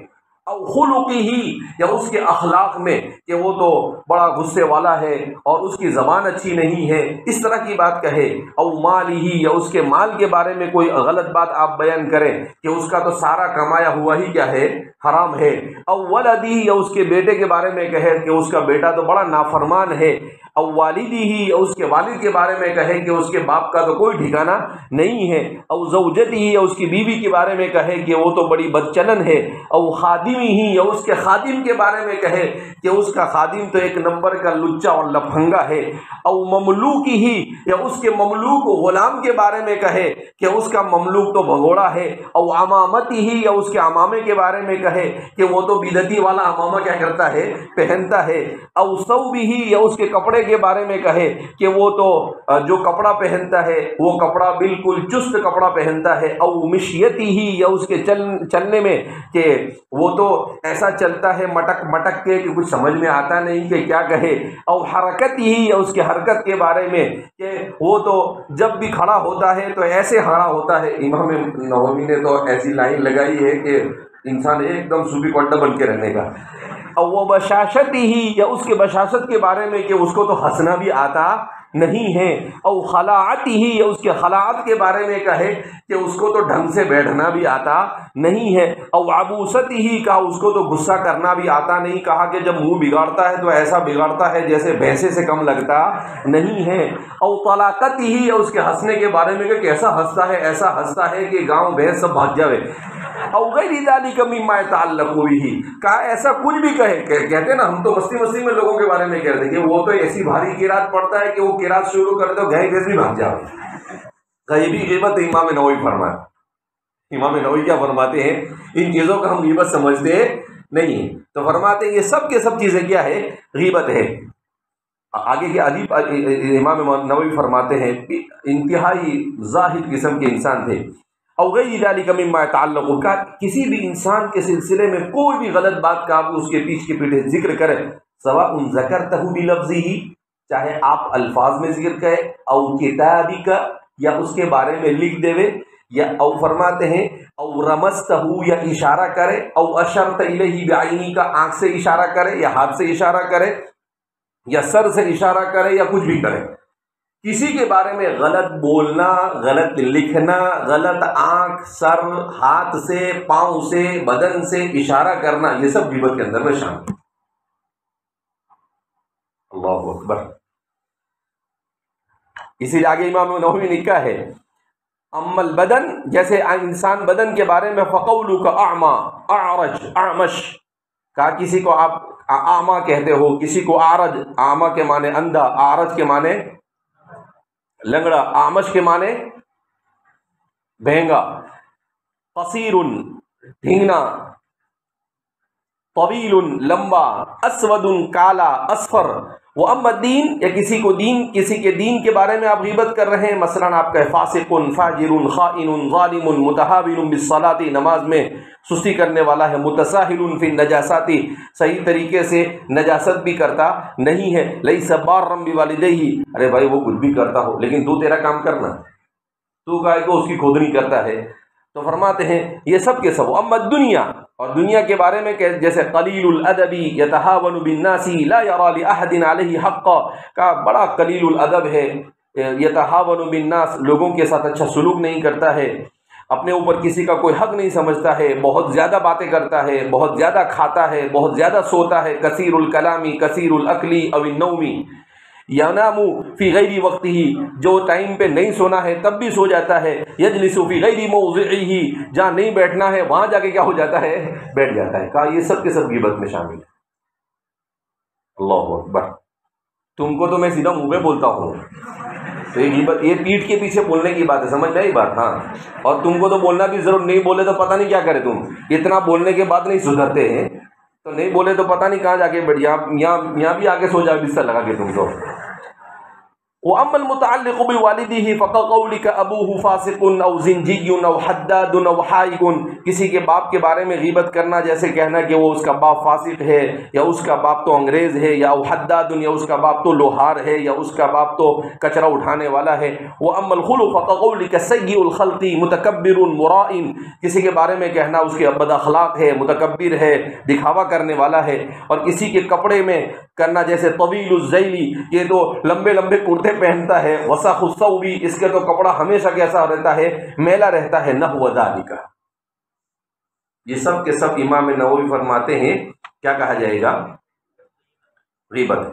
او خلقی ہی، یا اس کے اخلاق میں کہ وہ تو بڑا غصے والا ہے اور اس کی زبان اچھی نہیں ہے، اس طرح کی بات کہے. او مالی ہی، یا اس کے مال کے بارے میں کوئی غلط بات آپ بیان کریں کہ اس کا تو سارا کمایا ہوا ہی کیا ہے، حرام ہے. او ولدی، یا اس کے بیٹے کے بارے میں کہے کہ اس کا بیٹا تو بڑا نافرمان ہے. او والدی ہی، اس کے والد کے بارے میں کہے کہ اس کے باپ کا تو کوئی ٹھکانہ نہیں ہے، او زوجتی ہی، یا اس کی بیوی کے بارے میں کہے کہ وہ تو بڑی بدچلن ہے، او خادمی ہی، یا اس کے خادم کے بارے میں کہے کہ اس کا خادم تو ایک نمبر کا لچا اور لفنگا ہے، او مملوکی ہی، یا اس کے مملوک غلام کے بارے میں کہے کہ اس کا مملوک تو بھگوڑا ہے، او عمامتی ہی، یا اس کے عمامے کے بارے میں کہے کہ وہ تو بدعتی والا عمامہ کیا کرتا ہے، پہنتا ہے، او ثوبہ ہی، یا اس کے کپڑے کے بارے میں کہے کہ وہ تو جو کپڑا پہنتا ہے وہ کپڑا بالکل چست کپڑا پہنتا ہے، او مشیتی ہی، یا اس کے چلنے میں کہ وہ تو ایسا چلتا ہے مٹک مٹک کے کہ کچھ سمجھ میں آتا نہیں کہ کیا کہے، او حرکتی ہی، یا اس کے حرکت کے بارے میں کہ وہ تو جب بھی کھڑا ہوتا ہے تو ایسے کھڑا ہوتا ہے۔ امام نووی نے تو ایسی لائن لگائی ہے کہ انسان ایک دم صوفی کوٹا بن کے رہنے کا۔ او وہ بشاشتی ہی، یا اس کے بشاشت کے بارے میں کہ اس کو تو ہنسنا بھی آتا نہیں ہے، او خلاعتی ہی، یا اس کے خلاعت کے بارے میں کہے کہ اس کو تو ڈھنگ سے بیٹھنا بھی آتا نہیں ہے، او عبوستی ہی، کہا اس کو تو غصہ کرنا بھی آتا نہیں، کہا کہ جب منہ بگاڑتا ہے تو ایسا بگاڑتا ہے جیسے بھینسے سے کم لگتا نہیں ہے، او طلاقتی ہی، یا اس کے ہنسنے کے بارے میں کہ کیسا ہنستا ہے، ایسا ہنستا ہے کہ گاؤں بھینس سب بھاگ جاوے، او غیر ذالک مما یتعلق به، کہا ایسا کچھ بھی کہے، کہتے ہیں نا ہم تو مستی مستی میں لوگوں کے بارے میں کہتے ہیں کہ وہ تو ایسی بھاری قرات پڑھتا ہے کہ وہ قرات شروع کر دو گئے بھی بھاگ جاؤ، یہ بھی غیبت امام نووی فرماتے۔ امام نووی کیا فرماتے ہیں، ان چیزوں کا ہم غیبت سمجھتے نہیں ہیں، تو فرماتے ہیں یہ سب کے سب چیزیں کیا ہے، غیبت ہے۔ آگے کے عجیب امام نووی فرماتے ہیں انتہائی زاہد قسم کے انسان تھے، او غیر ذالک مما یتعلق، کا کسی بھی انسان کے سلسلے میں کوئی بھی غلط بات کا آپ اس کے پیچھے کے پیچھے ذکر کریں، سواء ذکرتہ بلفظہ، چاہے آپ الفاظ میں ذکر کریں، او کتابک، یا اس کے بارے میں لکھ دے، یا او فرماتے ہیں او رمزتہ، یا اشارہ کرے، او اشرت الیہ بعینی، کا آنکھ سے اشارہ کرے یا ہاتھ سے اشارہ کرے یا سر سے اشارہ کرے یا کچھ بھی کرے، کسی کے بارے میں غلط بولنا، غلط لکھنا، غلط آنکھ، سر، ہاتھ سے، پاؤں سے، بدن سے اشارہ کرنا، یہ سب غیبت کے اندر میں شامل ہے۔ اللہ اکبر۔ اسی لیے آگے امام نووی نے لکھا ہے اما البدن، جیسے انسان بدن کے بارے میں فقولک اعمی، اعرج، اعمش، کہا کسی کو آپ اعمی کہتے ہو، کسی کو اعرج، اعمی کے معنی اندھا، اعرج کے معنی لنگڑا، اعمش کے معنی بہنگا، قصیر ڈھینگنا، طویل لمبا، اسود کالا، اصفر، وہ اما الدین، یا کسی کے دین کے بارے میں آپ غیبت کر رہے ہیں، مثلا آپ کا فاسق، فاجر، خائن، ظالم، متہاون بالصلاۃ، نماز میں سستی کرنے والا ہے، متساہل فی النجاسات، صحیح طریقے سے نجاست بھی کرتا نہیں ہے، لیس بارا بوالدیہ، ارے بھائی وہ کچھ بھی کرتا ہو لیکن تو تیرا کام کرنا، تو کہے کہ اس کی کھودنی کرتا ہے، تو فرماتے ہیں یہ سب کے سب۔ اما الدنیا، اور دنیا کے بارے میں کہ جیسے قلیل الادب یتہاون بالناس لا یری لاحد علیہ حقا، کا بڑا قلیل الادب ہے، یتہاون بالناس، لوگوں کے ساتھ اچھا سلوک نہیں کرتا ہے، اپنے اوپر کسی کا کوئی حق نہیں سمجھتا ہے، بہت زیادہ باتیں کرتا ہے، بہت زیادہ کھاتا ہے، بہت زیادہ سوتا ہے، کثیر الکلامی، کثیر الاکلی او النومی، ینام فی غیر وقتہ، جو ٹائم پہ نہیں سونا ہے تب بھی سو جاتا ہے، یجلس فی غیر موضعہ، جہاں نہیں بیٹھنا ہے وہاں جا کے کیا ہو جاتا ہے، بیٹھ جاتا ہے، کہا یہ سب کے سب غیبت میں شامل ہے۔ اللہ اکبر۔ تم کو تو میں سیدھا منہ پہ بولتا ہوں، تو یہ غیبت، یہ پیٹھ کے پیچھے بولنے کی بات ہے، سمجھ میں آئی بات؟ ہاں، اور تم کو تو بولنا بھی ضرور، نہیں بولے تو پتہ نہیں کیا کرے، تم اتنا بولنے کے بعد نہیں سدھرتے ہیں، تو نہیں بولے تو پتہ نہیں کہاں جا کے بیٹھ، یہاں بھی آگے سو جائے بستر لگا کے تم تو۔ وَأَمَّا الْمُتَعَلِّقُ بِوَالِدِهِ فَقَوْلِكَ أَبُوهُ فَاسِقٌ أَوْ زِنْجِيٌّ أَوْ حَدَّادٌ أَوْ حَائِقٌ، کسی کے باپ کے بارے میں غیبت کرنا جیسے کہنا کہ وہ اس کا باپ فاسق ہے، یا اس کا باپ تو انگریز ہے، یا أو حداد، یا اس کا باپ تو لوہار ہے، یا اس کا باپ تو کچرا اٹھانے والا ہے۔ وَأَمَّا الْخُلُقُ فَقَوْلِكَ سَيِّئُ الْخَلْقِ مُتَكَبِّرٌ مُرَائٍ، کسی کے بارے میں کہنا اس کے بد اخلاق ہے، متکبر ہے، دکھاوا کرنے والا ہے۔ اور کسی کے کپڑے میں کرنا جیسے طویل الذیلی، یہ تو لمبے لمبے کرتے پہنتا ہے، وسخ الثوب، اس کے تو کپڑا ہمیشہ کیسا رہتا ہے، میلا رہتا ہے، نحو ذالک، یہ سب کے سب امام نووی فرماتے ہیں کیا کہا جائے گا، غیبت۔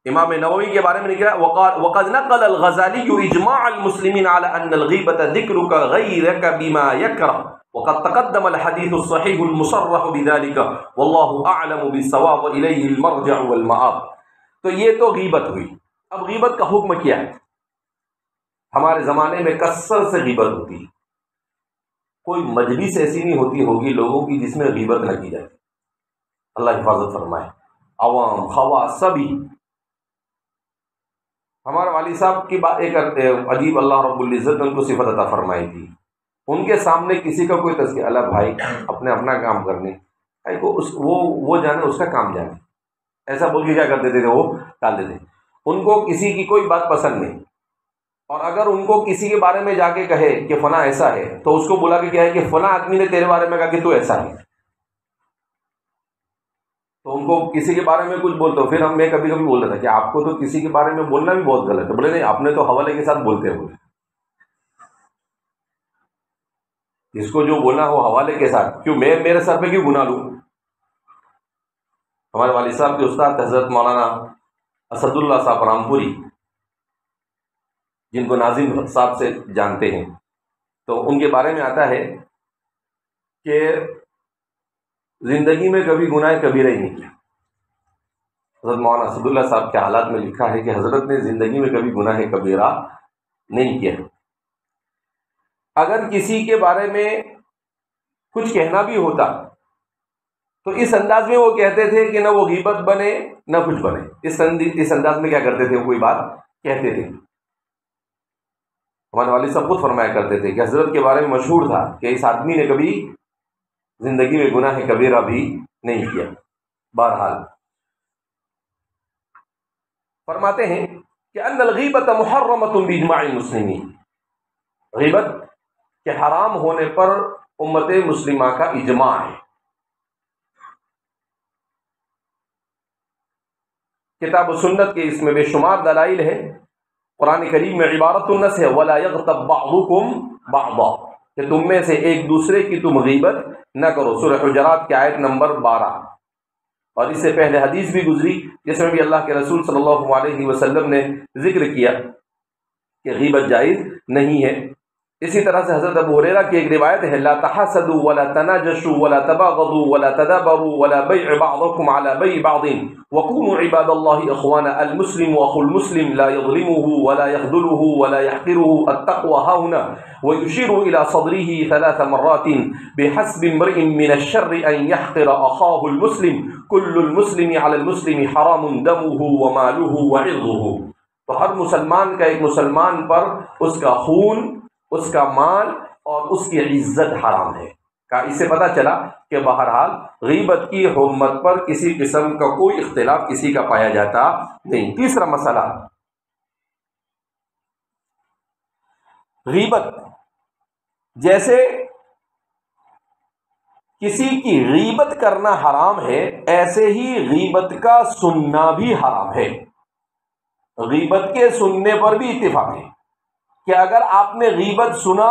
امام نووی کے بارے میں لکھا ہے وقد نقل الغزالی اجماع المسلمین على ان الغیبة ذکرک غیرک بما یکرہ وقد تقدم الحدیث الصحیح المصرح بذلك واللہ اعلم بالصواب والیہ المرجع والمآب۔ تو یہ تو غیبت ہوئی۔ اب غیبت کا حکم کیا ہے؟ ہمارے زمانے میں کثرت سے غیبت ہوتی ہے، کوئی مجلس ایسی نہیں ہوتی ہوگی لوگوں کی جس میں غیبت نہ کی جاتی۔ اللہ حفاظت فرمائے، عوام خواص سبھی۔ ہمارے والد صاحب کی بات ایک عجیب اللہ رب العزت نے ان کو صفت عطا فرمائی تھی، ان کے سامنے کسی کا کوئی تذکیہ، اللہ بھائی اپنے اپنا کام کرنے وہ جانے، اس کا کام جانے، ایسا بول کے کیا کرتے تھے وہ ٹال دیتے۔ ان کو کسی کی کوئی بات پسند نہیں، اور اگر ان کو کسی کے بارے میں جا کے کہے کہ فلاں ایسا ہے تو اس کو بلا کے کہے کہ فلاں آدمی نے تیرے بارے میں کہا کہ تو ایسا ہے، تو ان کو کسی کے بارے میں کچھ بولتے ہو۔ پھر میں کبھی کبھی بولتا تھا کہ آپ کو تو کسی کے بارے میں بولنا بھی بہت غلط ہے، بولے نہیں آپ نے تو حوالے کے ساتھ بولتے ہیں، بولے جس کو جو بولنا ہو حوالے کے ساتھ، کیوں میں میرے سر پہ کیوں گناہ لوں؟ ہمارے والد صاحب کے استاد حضرت مولانا اسد اللہ صاحب رامپوری، جن کو ناظم صاحب سے جانتے ہیں، تو ان کے بارے میں آتا ہے کہ زندگی میں کبھی گناہ کبیرہ ہی نہیں کیا۔ حضرت مولانا اسد اللہ صاحب کے حالات میں لکھا ہے کہ حضرت نے زندگی میں کبھی گناہ کبیرہ نہیں کیا۔ اگر کسی کے بارے میں کچھ کہنا بھی ہوتا تو اس انداز میں وہ کہتے تھے کہ نہ وہ غیبت بنے نہ کچھ بنے، اس انداز میں کیا کرتے تھے، کوئی بات کہتے تھے۔ ہمارے والد صاحب خود فرمایا کرتے تھے کہ حضرت کے بارے میں مشہور تھا کہ اس آدمی نے کبھی زندگی میں گناہ کبیرہ بھی نہیں کیا۔ بہرحال فرماتے ہیں کہ ان الغیبۃ محرمۃ باجماع المسلمین، غیبت کے حرام ہونے پر امت مسلمہ کا اجماع ہے۔ کتاب و سنت کے اس میں بے شمار دلائل ہے۔ قرآن کریم میں عبارت النص ہے وَلَا يَغْتَبْ بَعْضُكُمْ بَعْضًا، کہ تم میں سے ایک دوسرے کی تم غیبت نہ کرو، سورہ حجرات کی آیت نمبر 12۔ اور اس سے پہلے حدیث بھی گزری جس میں بھی اللہ کے رسول صلی اللہ علیہ وسلم نے ذکر کیا کہ غیبت جائز نہیں ہے۔ اسی طرح سے حضرت ابو ہریرہ کی ایک روایت ہے لا تحسدوا ولا تناجشوا ولا تباغضوا ولا تدابروا ولا بيع بعضكم على بيع بعض وكونوا عباد الله اخوانا المسلم اخو المسلم لا يظلمه ولا يخذله ولا يحقره التقوى هاهنا ويشير الى صدره 3 مرات بحسب امرئ من الشر ان يحقر اخاه المسلم كل المسلم على المسلم حرام دمه وماله وعرضه۔ تو ہر مسلمان کا ایک مسلمان پر اس کا خون، اس کا مال اور اس کی عزت حرام ہے۔ اس سے پتہ چلا کہ بہرحال غیبت کی حرمت پر کسی قسم کا کوئی اختلاف کسی کا پایا جاتا نہیں۔ تیسرا مسئلہ، غیبت، جیسے کسی کی غیبت کرنا حرام ہے ایسے ہی غیبت کا سننا بھی حرام ہے۔ غیبت کے سننے پر بھی اتفاق ہے کہ اگر آپ نے غیبت سنا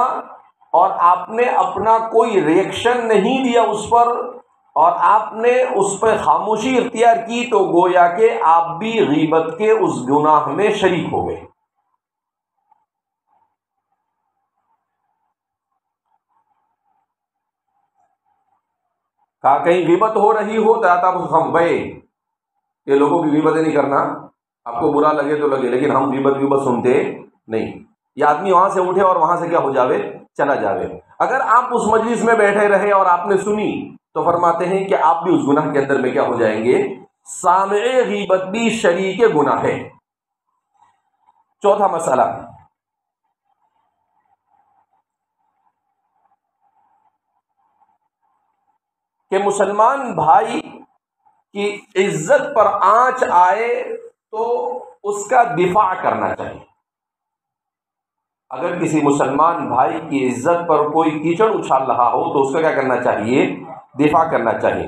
اور آپ نے اپنا کوئی ریئیکشن نہیں دیا اس پر اور آپ نے اس پہ خاموشی اختیار کی تو گویا کہ آپ بھی غیبت کے اس گناہ میں شریک ہو گئے۔ کہا کہیں غیبت ہو رہی ہو تو آتا ہم بھائی یہ لوگوں کی غیبت نہیں کرنا، آپ کو برا لگے تو لگے، لیکن ہم غیبت سنتے نہیں۔ یہ آدمی وہاں سے اٹھے اور وہاں سے کیا ہو جاوے، چلا جاوے۔ اگر آپ اس مجلس میں بیٹھے رہے اور آپ نے سنی تو فرماتے ہیں کہ آپ بھی اس گناہ کے اندر میں کیا ہو جائیں گے، سامع غیبت بھی شریک گناہ ہے۔ چوتھا مسئلہ، کہ مسلمان بھائی کی عزت پر آنچ آئے تو اس کا دفاع کرنا چاہیے۔ اگر کسی مسلمان بھائی کی عزت پر کوئی کیچڑ اچھال رہا ہو تو اس کا کیا کرنا چاہیے، دفاع کرنا چاہیے۔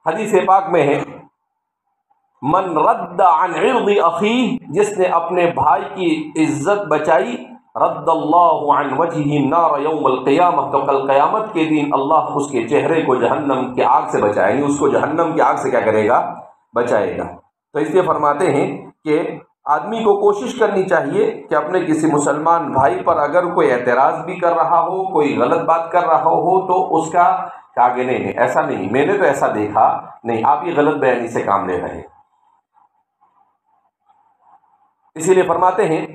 حدیث پاک میں ہے من رد عن عرض اخیہ، جس نے اپنے بھائی کی عزت بچائی رد اللہ عن وجہہ النار یوم القیامہ، تو کل قیامت کے دن اللہ اس کے چہرے کو جہنم کی آگ سے بچائے، یعنی اس کو جہنم کی آگ سے کیا کرے گا؟ بچائے گا۔ تو اس لیے فرماتے ہیں کہ آدمی کو کوشش کرنی چاہیے کہ اپنے کسی مسلمان بھائی پر اگر کوئی اعتراض بھی کر رہا ہو، کوئی غلط بات کر رہا ہو، تو اس کا آگے نہیں، ایسا نہیں، میں نے تو ایسا دیکھا نہیں، آپ یہ غلط بیانی سے کام لے رہے ہیں۔ اسی لیے فرماتے ہیں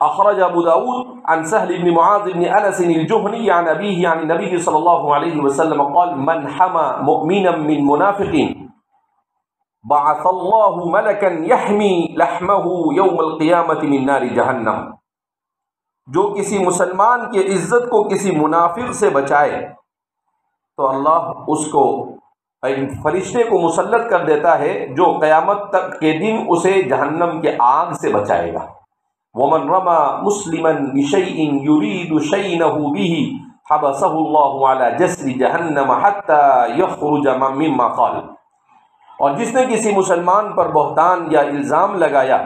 اخرج ابو داود عن سهل بن معاذ بن انس الجهني عن ابيه عن النبي صلى الله عليه وسلم قال من حمى مؤمنا من منافق بعث الله ملكا يحمي لحمه يوم القيامة من نار جہنم، جو کسی مسلمان کی عزت کو کسی منافق سے بچائے تو اللہ اس کو ایک فرشتے کو مسلط کر دیتا ہے جو قیامت تک کے دن اسے جہنم کے آگ سے بچائے گا۔ ومن رمى مسلما بشيء يريد شينه به حبسه الله على جسر جہنم حتى يخرج مما قال، اور جس نے کسی مسلمان پر بہتان یا الزام لگایا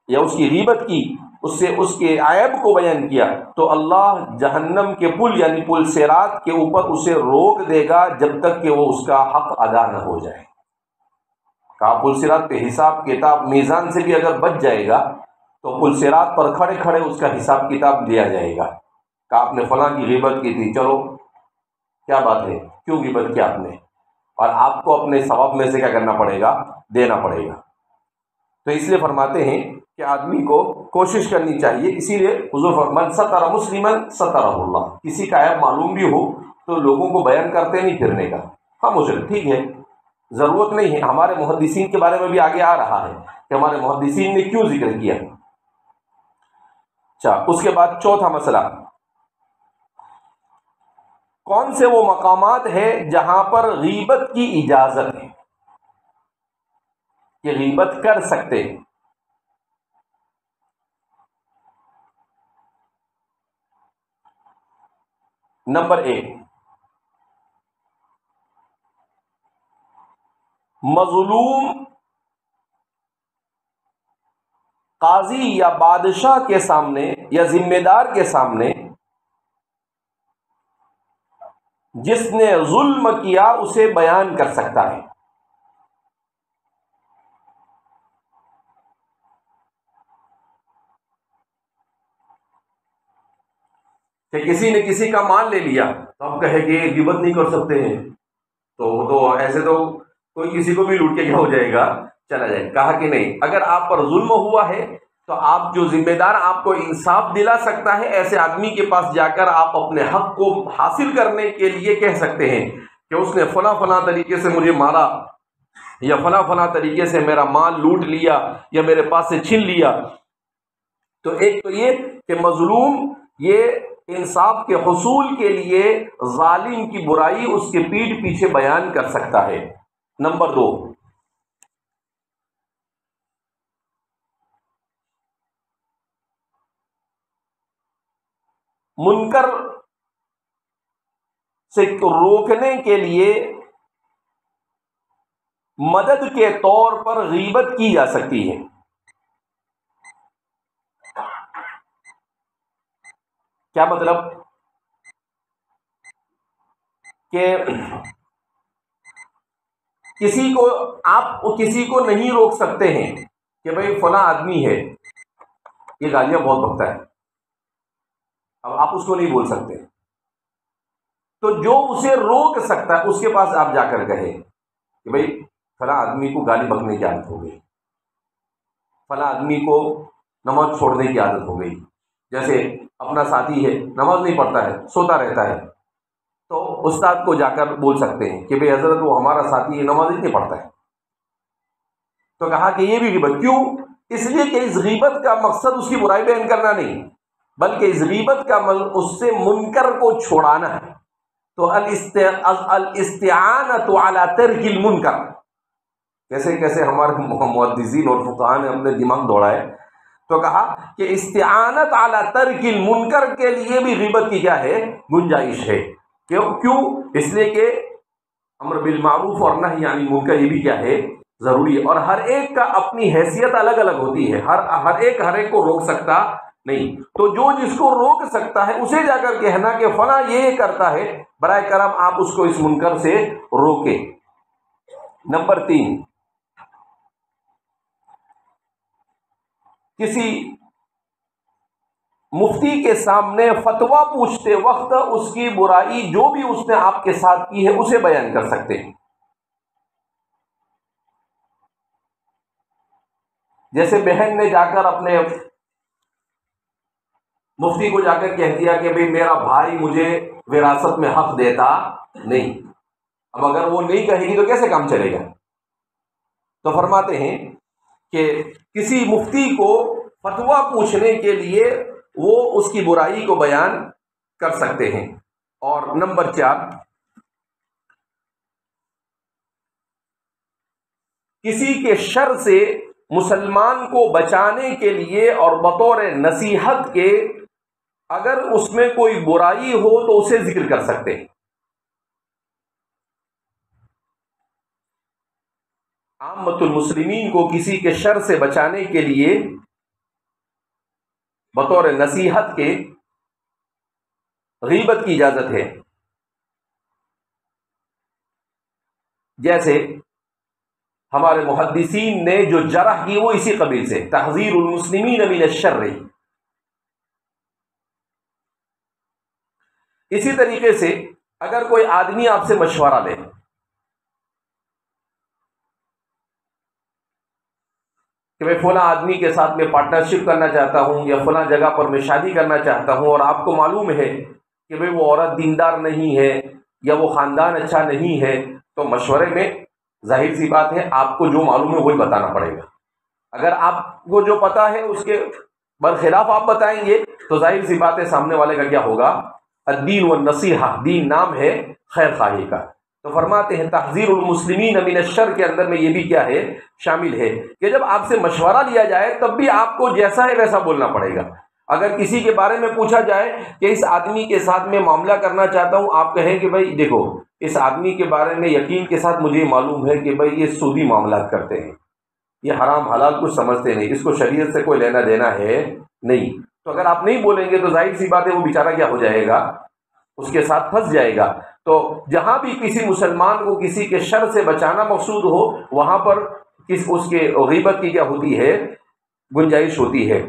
یا اس کی غیبت کی، اس سے اس کے عیب کو بیان کیا، تو اللہ جہنم کے پل یعنی پل صراط کے اوپر اسے روک دے گا جب تک کہ وہ اس کا حق ادا نہ ہو جائے۔ کہا پل صراط پہ حساب کتاب میزان سے بھی اگر بچ جائے گا تو پل صراط پر کھڑے کھڑے اس کا حساب کتاب دیا جائے گا۔ کہ آپ نے فلاں کی غیبت کی تھی، چلو کیا بات ہے، کیوں غیبت کیا آپ نے، اور آپ کو اپنے ثواب میں سے کیا کرنا پڑے گا؟ دینا پڑے گا۔ تو اس لیے فرماتے ہیں کہ آدمی کو کوشش کرنی چاہیے، اسی لیے حضور من ستر مسلما سترہ اللہ، کسی کا عیب معلوم بھی ہو تو لوگوں کو بیان کرتے نہیں پھرنے کا۔ ہاں مسلم ٹھیک ہے، ضرورت نہیں ہے، ہمارے محدثین کے بارے میں بھی آگے آ رہا ہے کہ ہمارے محدثین نے کیوں ذکر کیا۔ اچھا، اس کے بعد چوتھا مسئلہ، کون سے وہ مقامات ہیں جہاں پر غیبت کی اجازت ہے کہ غیبت کر سکتے ہیں؟ نمبر 1، مظلوم قاضی یا بادشاہ کے سامنے یا ذمہ دار کے سامنے جس نے ظلم کیا اسے بیان کر سکتا ہے۔ کہ کسی نے کسی کا مال لے لیا تو ہم کہیں کہ غیبت نہیں کر سکتے ہیں، تو ایسے تو کوئی کسی کو بھی لوٹ کے کیا ہو جائے گا، چلا جائے۔ کہا کہ نہیں، اگر آپ پر ظلم ہوا ہے تو آپ جو ذمہ دار آپ کو انصاف دلا سکتا ہے، ایسے آدمی کے پاس جا کر آپ اپنے حق کو حاصل کرنے کے لیے کہہ سکتے ہیں کہ اس نے فلاں فلاں طریقے سے مجھے مارا یا فلاں فلاں طریقے سے میرا مال لوٹ لیا یا میرے پاس سے چھین لیا۔ تو ایک تو یہ کہ مظلوم یہ انصاف کے حصول کے لیے ظالم کی برائی اس کے پیٹھ پیچھے بیان کر سکتا ہے۔ نمبر 2، منکر سے روکنے کے لیے مدد کے طور پر غیبت کی جا سکتی ہے۔ کیا مطلب؟ کہ آپ کسی کو نہیں روک سکتے ہیں کہ بھئی فلاں آدمی ہے یہ گالیاں بہت بکتا ہے، اب آپ اس کو نہیں بول سکتے، تو جو اسے روک سکتا ہے اس کے پاس آپ جا کر کہے کہ بھئی فلاں آدمی کو گالی بکنے کی عادت ہو گئی، فلاں آدمی کو نماز چھوڑنے کی عادت ہو گئی۔ جیسے اپنا ساتھی ہے، نماز نہیں پڑھتا ہے، سوتا رہتا ہے، تو استاد کو جا کر بول سکتے ہیں کہ بھئی حضرت وہ ہمارا ساتھی ہے، نماز نہیں پڑھتا ہے۔ تو کہا کہ یہ بھی غیبت، کیوں؟ اس لیے کہ اس غیبت کا مقصد اس کی برائی بیان کرنا نہیں، بلکہ اس غیبت کا اس سے منکر کو چھوڑانا ہے۔ تو الاستعانۃ علی ترک المنکر، کیسے کیسے ہمارے محدثین اور فقہاء نے اپنے دماغ دوڑائے، تو کہا کہ استعانت علی ترک المنکر کے لیے بھی غیبت کی کیا ہے؟ گنجائش ہے۔ کیوں؟ اس لیے کہ امر بالمعروف اور نہی عن المنکر یہ بھی کیا ہے؟ ضروری ہے، اور ہر ایک کا اپنی حیثیت الگ الگ ہوتی ہے، ہر ایک کو روک سکتا نہیں. تو جو جس کو روک سکتا ہے اسے جا کر کہنا کہ فلاں یہ کرتا ہے، برائے کرم آپ اس کو اس منکر سے روکیں. نمبر 3، کسی مفتی کے سامنے فتویٰ پوچھتے وقت اس کی برائی جو بھی اس نے آپ کے ساتھ کی ہے اسے بیان کر سکتے ہیں. جیسے بہن نے جا کر اپنے مفتی کو جا کر کہہ دیا کہ بھئی میرا بھائی مجھے وراثت میں حق دیتا نہیں. اب اگر وہ نہیں کہے گی تو کیسے کام چلے گا؟ تو فرماتے ہیں کہ کسی مفتی کو فتویٰ پوچھنے کے لیے وہ اس کی برائی کو بیان کر سکتے ہیں. اور نمبر 4، کسی کے شر سے مسلمان کو بچانے کے لیے اور بطور نصیحت کے اگر اس میں کوئی برائی ہو تو اسے ذکر کر سکتے ہیں. عامۃ المسلمین کو کسی کے شر سے بچانے کے لیے بطور نصیحت کے غیبت کی اجازت ہے. جیسے ہمارے محدثین نے جو جرح کی وہ اسی قبیل سے، تحذیر المسلمین من الشر. اسی طریقے سے اگر کوئی آدمی آپ سے مشورہ لے کہ میں فلاں آدمی کے ساتھ میں پارٹنرشپ کرنا چاہتا ہوں یا فلاں جگہ پر میں شادی کرنا چاہتا ہوں، اور آپ کو معلوم ہے کہ بھئی وہ عورت دیندار نہیں ہے یا وہ خاندان اچھا نہیں ہے، تو مشورے میں ظاہر سی بات ہے آپ کو جو معلوم ہے وہی بتانا پڑے گا. اگر آپ کو جو پتا ہے اس کے برخلاف آپ بتائیں گے تو ظاہر سی بات ہے سامنے والے کا کیا ہوگا؟ الدین والنصیحہ، دین نام ہے خیر خواہی کا. تو فرماتے ہیں تحذیر المسلمین من الشر کے اندر میں یہ بھی کیا ہے؟ شامل ہے کہ جب آپ سے مشورہ لیا جائے تب بھی آپ کو جیسا ہے ویسا بولنا پڑے گا. اگر کسی کے بارے میں پوچھا جائے کہ اس آدمی کے ساتھ میں معاملہ کرنا چاہتا ہوں، آپ کہیں کہ بھائی دیکھو اس آدمی کے بارے میں یقین کے ساتھ مجھے معلوم ہے کہ بھائی یہ سودی معاملات کرتے ہیں، یہ حرام حلال کچھ سمجھتے نہیں، اس کو شریعت سے کوئی لینا دینا ہے نہیں. تو اگر آپ نہیں بولیں گے تو ظاہر سی بات ہے وہ بیچارہ کیا ہو جائے گا؟ اس کے ساتھ پھنس جائے گا. تو جہاں بھی کسی مسلمان کو کسی کے شر سے بچانا مقصود ہو وہاں پر اس کے غیبت کی کیا ہوتی ہے؟ گنجائش ہوتی ہے.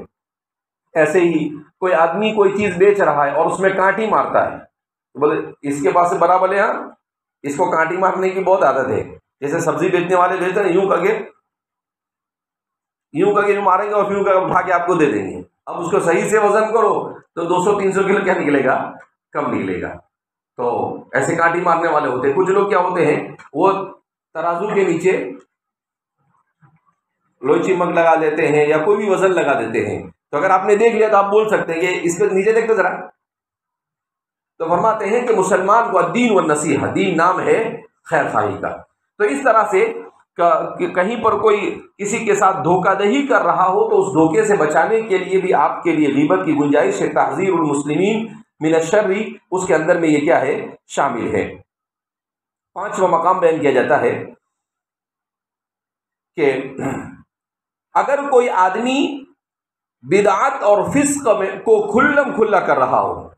ایسے ہی کوئی آدمی کوئی چیز بیچ رہا ہے اور اس میں کانٹی مارتا ہے، بولے اس کے پاس سے برابر ہے، اس کو کانٹی مارنے کی بہت عادت ہے. جیسے سبزی بیچنے والے بیچتے ہیں، یوں کر کے یوں ماریں گے اور پھر یوں کر اٹھا کے آپ کو دے دیں گے. اب اس کو صحیح سے وزن کرو تو 200-300 کلو کیا نکلے گا؟ کم نکلے گا. تو ایسے کانٹی مارنے والے ہوتے ہیں. کچھ لوگ کیا ہوتے ہیں، وہ ترازو کے نیچے لوئی چمک لگا دیتے ہیں یا کوئی بھی وزن لگا دیتے ہیں. تو اگر آپ نے دیکھ لیا تو آپ بول سکتے ہیں کہ اس کے نیچے دیکھتے ذرا. تو فرماتے ہیں کہ مسلمان کو الدین والنصیحہ، دین نام ہے خیر خواہی کا. تو اس طرح سے کہ کہیں پر کوئی کسی کے ساتھ دھوکہ دہی کر رہا ہو تو اس دھوکے سے بچانے کے لیے بھی آپ کے لیے غیبت کی گنجائش ہے. تحذیر المسلمین من الشر، اس کے اندر میں یہ کیا ہے؟ شامل ہے. 5واں مقام بیان کیا جاتا ہے کہ اگر کوئی آدمی بدعت اور فسق کو کھلم کھلا کر رہا ہو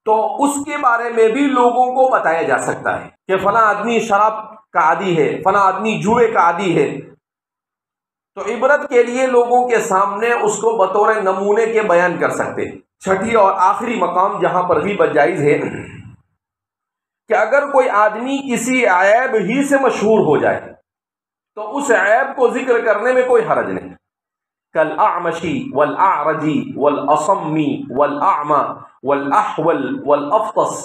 تو اس کے بارے میں بھی لوگوں کو بتایا جا سکتا ہے کہ فلاں آدمی شراب کا عادی ہے، فلاں آدمی جوئے کا عادی ہے. تو عبرت کے لیے لوگوں کے سامنے اس کو بطور نمونے کے بیان کر سکتے ہیں. 6 اور آخری مقام جہاں پر غیبت جائز ہے کہ اگر کوئی آدمی کسی عیب ہی سے مشہور ہو جائے تو اس عیب کو ذکر کرنے میں کوئی حرج نہیں. کالاعمشی والاعرجی والاصمی والاعمى والاحول والافطس.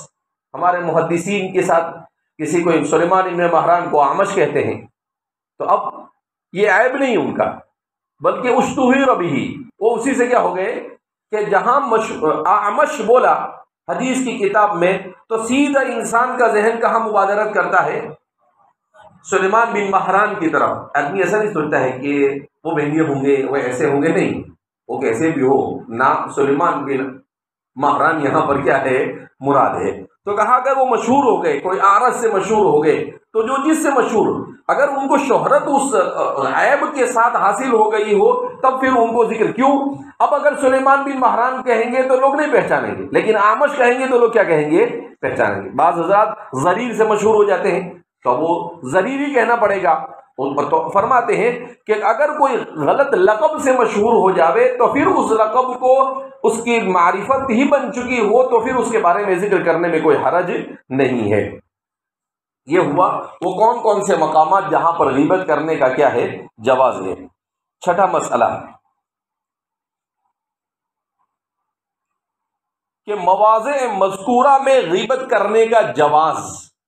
ہمارے محدثین کے ساتھ کسی کو سلیمان ابن مہران کو اعمش کہتے ہیں، تو اب یہ عیب نہیں ان کا، بلکہ اشتہر بہ، وہ اسی سے کیا ہو گئے کہ جہاں اعمش بولا حدیث کی کتاب میں تو سیدھا انسان کا ذہن کہاں مبادرت کرتا ہے؟ سلیمان بن مہران کی طرف. آدمی ایسا نہیں سوچتا ہے کہ وہ بہنگے ہوں گے، وہ ایسے ہوں گے، نہیں، وہ کیسے بھی ہو، نام سلیمان بن مہران یہاں پر کیا ہے مراد ہے۔ تو کہا اگر وہ مشہور ہو گئے، کوئی عارض سے مشہور ہو گئے، تو جو جس سے مشہور اگر ان کو شہرت اس عیب کے ساتھ حاصل ہو گئی ہو تب پھر ان کو ذکر کیوں؟ اب اگر سلیمان بن مہران کہیں گے تو لوگ نہیں پہچانیں گے، لیکن اعمش کہیں گے تو لوگ کیا کہیں گے؟ پہچانیں گے۔ بعض حضرات زریر سے مشہور ہو جاتے ہیں تو وہ زریر ہی کہنا پڑے گا۔ تو فرماتے ہیں کہ اگر کوئی غلط لقب سے مشہور ہو جاوے تو پھر اس لقب کو اس کی معرفت ہی بن چکی ہو تو پھر اس کے بارے میں ذکر کرنے میں کوئی حرج نہیں ہے۔ یہ ہوا وہ کون کون سے مقامات جہاں پر غیبت کرنے کا کیا ہے جواز ہے۔ چھٹا مسئلہ کہ مواضع مذکورہ میں غیبت کرنے کا جواز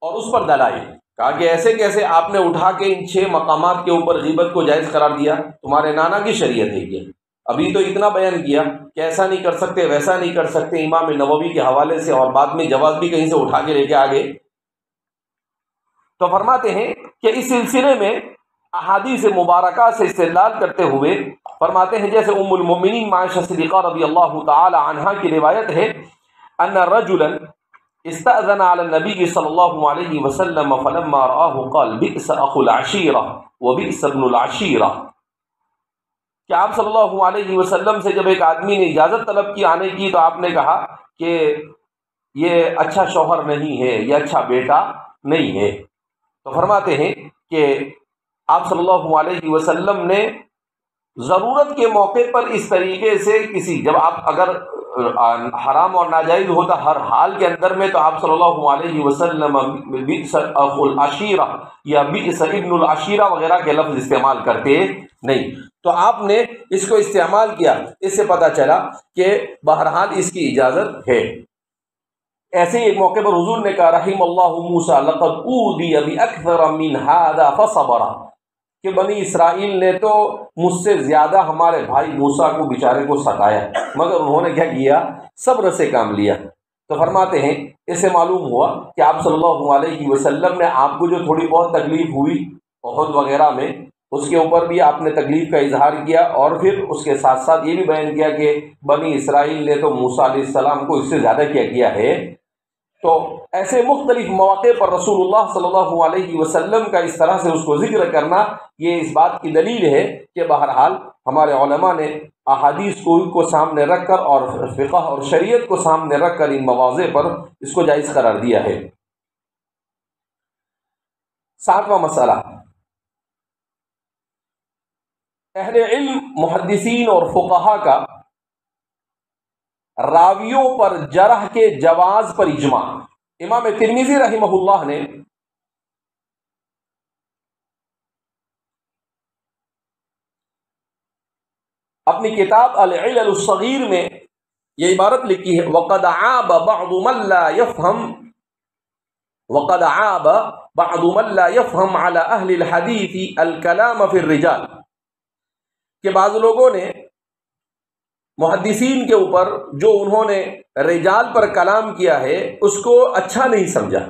اور اس پر دلائل۔ کہا کہ ایسے کیسے آپ نے اٹھا کے ان 6 مقامات کے اوپر غیبت کو جائز قرار دیا؟ تمہارے نانا کی شریعت ہے یہ۔ ابھی تو اتنا بیان کیا کہ ایسا نہیں کر سکتے، ویسا نہیں کر سکتے امام نووی کے حوالے سے، اور بعد میں جواز بھی کہیں سے اٹھا کے لے کے آگے۔ تو فرماتے ہیں کہ اس سلسلے میں احادیث مبارکہ سے استدلال کرتے ہوئے فرماتے ہیں، جیسے ام المؤمنین عائشہ صدیقہ رضی اللہ تعالی عنہا کی روایت ہے، ان رجلا استأذن على النبي صلی اللہ علیہ وسلم فلما رآه قال بئس اخو العشیرہ وبئس ابن العشیرہ، کہ آپ صلی اللہ علیہ وسلم سے جب ایک آدمی نے اجازت طلب کی آنے کی تو آپ نے کہا کہ یہ اچھا شوہر نہیں ہے، یہ اچھا بیٹا نہیں ہے۔ تو فرماتے ہیں کہ آپ صلی اللہ علیہ وسلم نے ضرورت کے موقع پر اس طریقے سے کسی، جب آپ اگر حرام اور ناجائز ہوتا ہر حال کے اندر میں تو آپ صلی اللہ علیہ وسلم بئس اخو العشیرہ یا بئس ابن العشیرہ وغیرہ کے لفظ استعمال کرتے نہیں، تو آپ نے اس کو استعمال کیا۔ اس سے پتہ چلا کہ بہرحال اس کی اجازت ہے۔ ایسے ہی ایک موقع پر حضور نے کہا رحم اللہ موسیٰ لقد اوذی باکثر من ھذا فصبر، کہ بنی اسرائیل نے تو مجھ سے زیادہ ہمارے بھائی موسیٰ کو بیچارے کو ستایا، مگر انہوں نے کیا کیا؟ صبر سے کام لیا۔ تو فرماتے ہیں اس سے معلوم ہوا کہ آپ صلی اللہ علیہ وسلم نے آپ کو جو تھوڑی بہت تکلیف ہوئی احد وغیرہ میں، اس کے اوپر بھی آپ نے تکلیف کا اظہار کیا، اور پھر اس کے ساتھ ساتھ یہ بھی بیان کیا کہ بنی اسرائیل نے تو موسیٰ علیہ السلام کو اس سے زیادہ کیا ہے۔ تو ایسے مختلف مواقع پر رسول اللہ صلی اللہ علیہ وسلم کا اس طرح سے اس کو ذکر کرنا، یہ اس بات کی دلیل ہے کہ بہرحال ہمارے علماء نے احادیث کو سامنے رکھ کر اور فقہ اور شریعت کو سامنے رکھ کر ان مواضع پر اس کو جائز قرار دیا ہے۔ 7واں مسئلہ، اہل علم محدثین اور فقہا کا راویوں پر جرح کے جواز پر اجماع۔ امام ترمذی رحمہ اللہ نے اپنی کتاب العلل الصغیر میں یہ عبارت لکھی ہے، وقد عاب بعض من لا يفهم على اہل الحدیث الکلام فی الرجال، کہ بعض لوگوں نے محدثین کے اوپر جو انہوں نے رجال پر کلام کیا ہے اس کو اچھا نہیں سمجھا،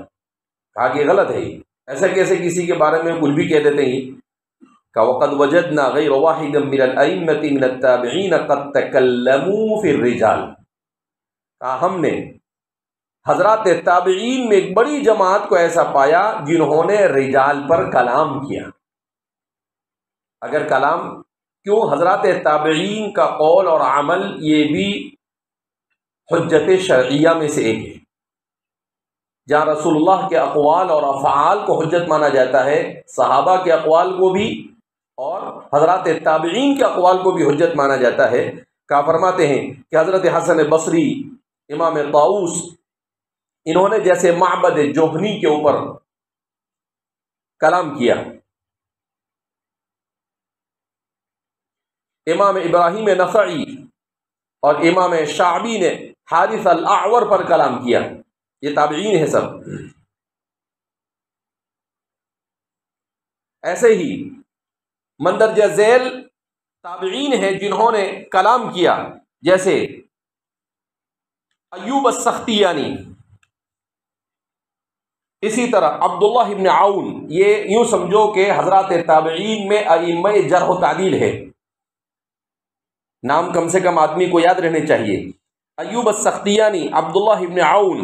کہا کہ غلط ہے، ایسا کیسے کسی کے بارے میں کچھ بھی کہہ دیتے ہیں۔ کہ وقد وجدنا غیر واحد من الائمۃ من التابعین قد تکلموا فی الرجال، کہا ہم نے حضرات تابعین میں ایک بڑی جماعت کو ایسا پایا جنہوں نے رجال پر کلام کیا۔ اگر کلام کیوں، حضرات تابعین کا قول اور عمل یہ بھی حجت شرعیہ میں سے ایک ہے، جہاں رسول اللہ کے اقوال اور افعال کو حجت مانا جاتا ہے، صحابہ کے اقوال کو بھی اور حضرات تابعین کے اقوال کو بھی حجت مانا جاتا ہے۔ کہا فرماتے ہیں کہ حضرت حسن بصری، امام طاؤس، انہوں نے جیسے معبد جوہنی کے اوپر کلام کیا، امام ابراہیم نخعی اور امام شعبی نے حارث الاعور پر کلام کیا، یہ تابعین ہیں سب۔ ایسے ہی مندرجہ ذیل تابعین ہیں جنہوں نے کلام کیا، جیسے ایوب السختیانی، اسی طرح عبداللہ ابن عون، یہ یوں سمجھو کہ حضرات تابعین میں ائمہ جرح و تعدیل ہے، نام کم سے کم آدمی کو یاد رہنے چاہیے۔ ایوب السختیانی، عبداللہ ابن عون،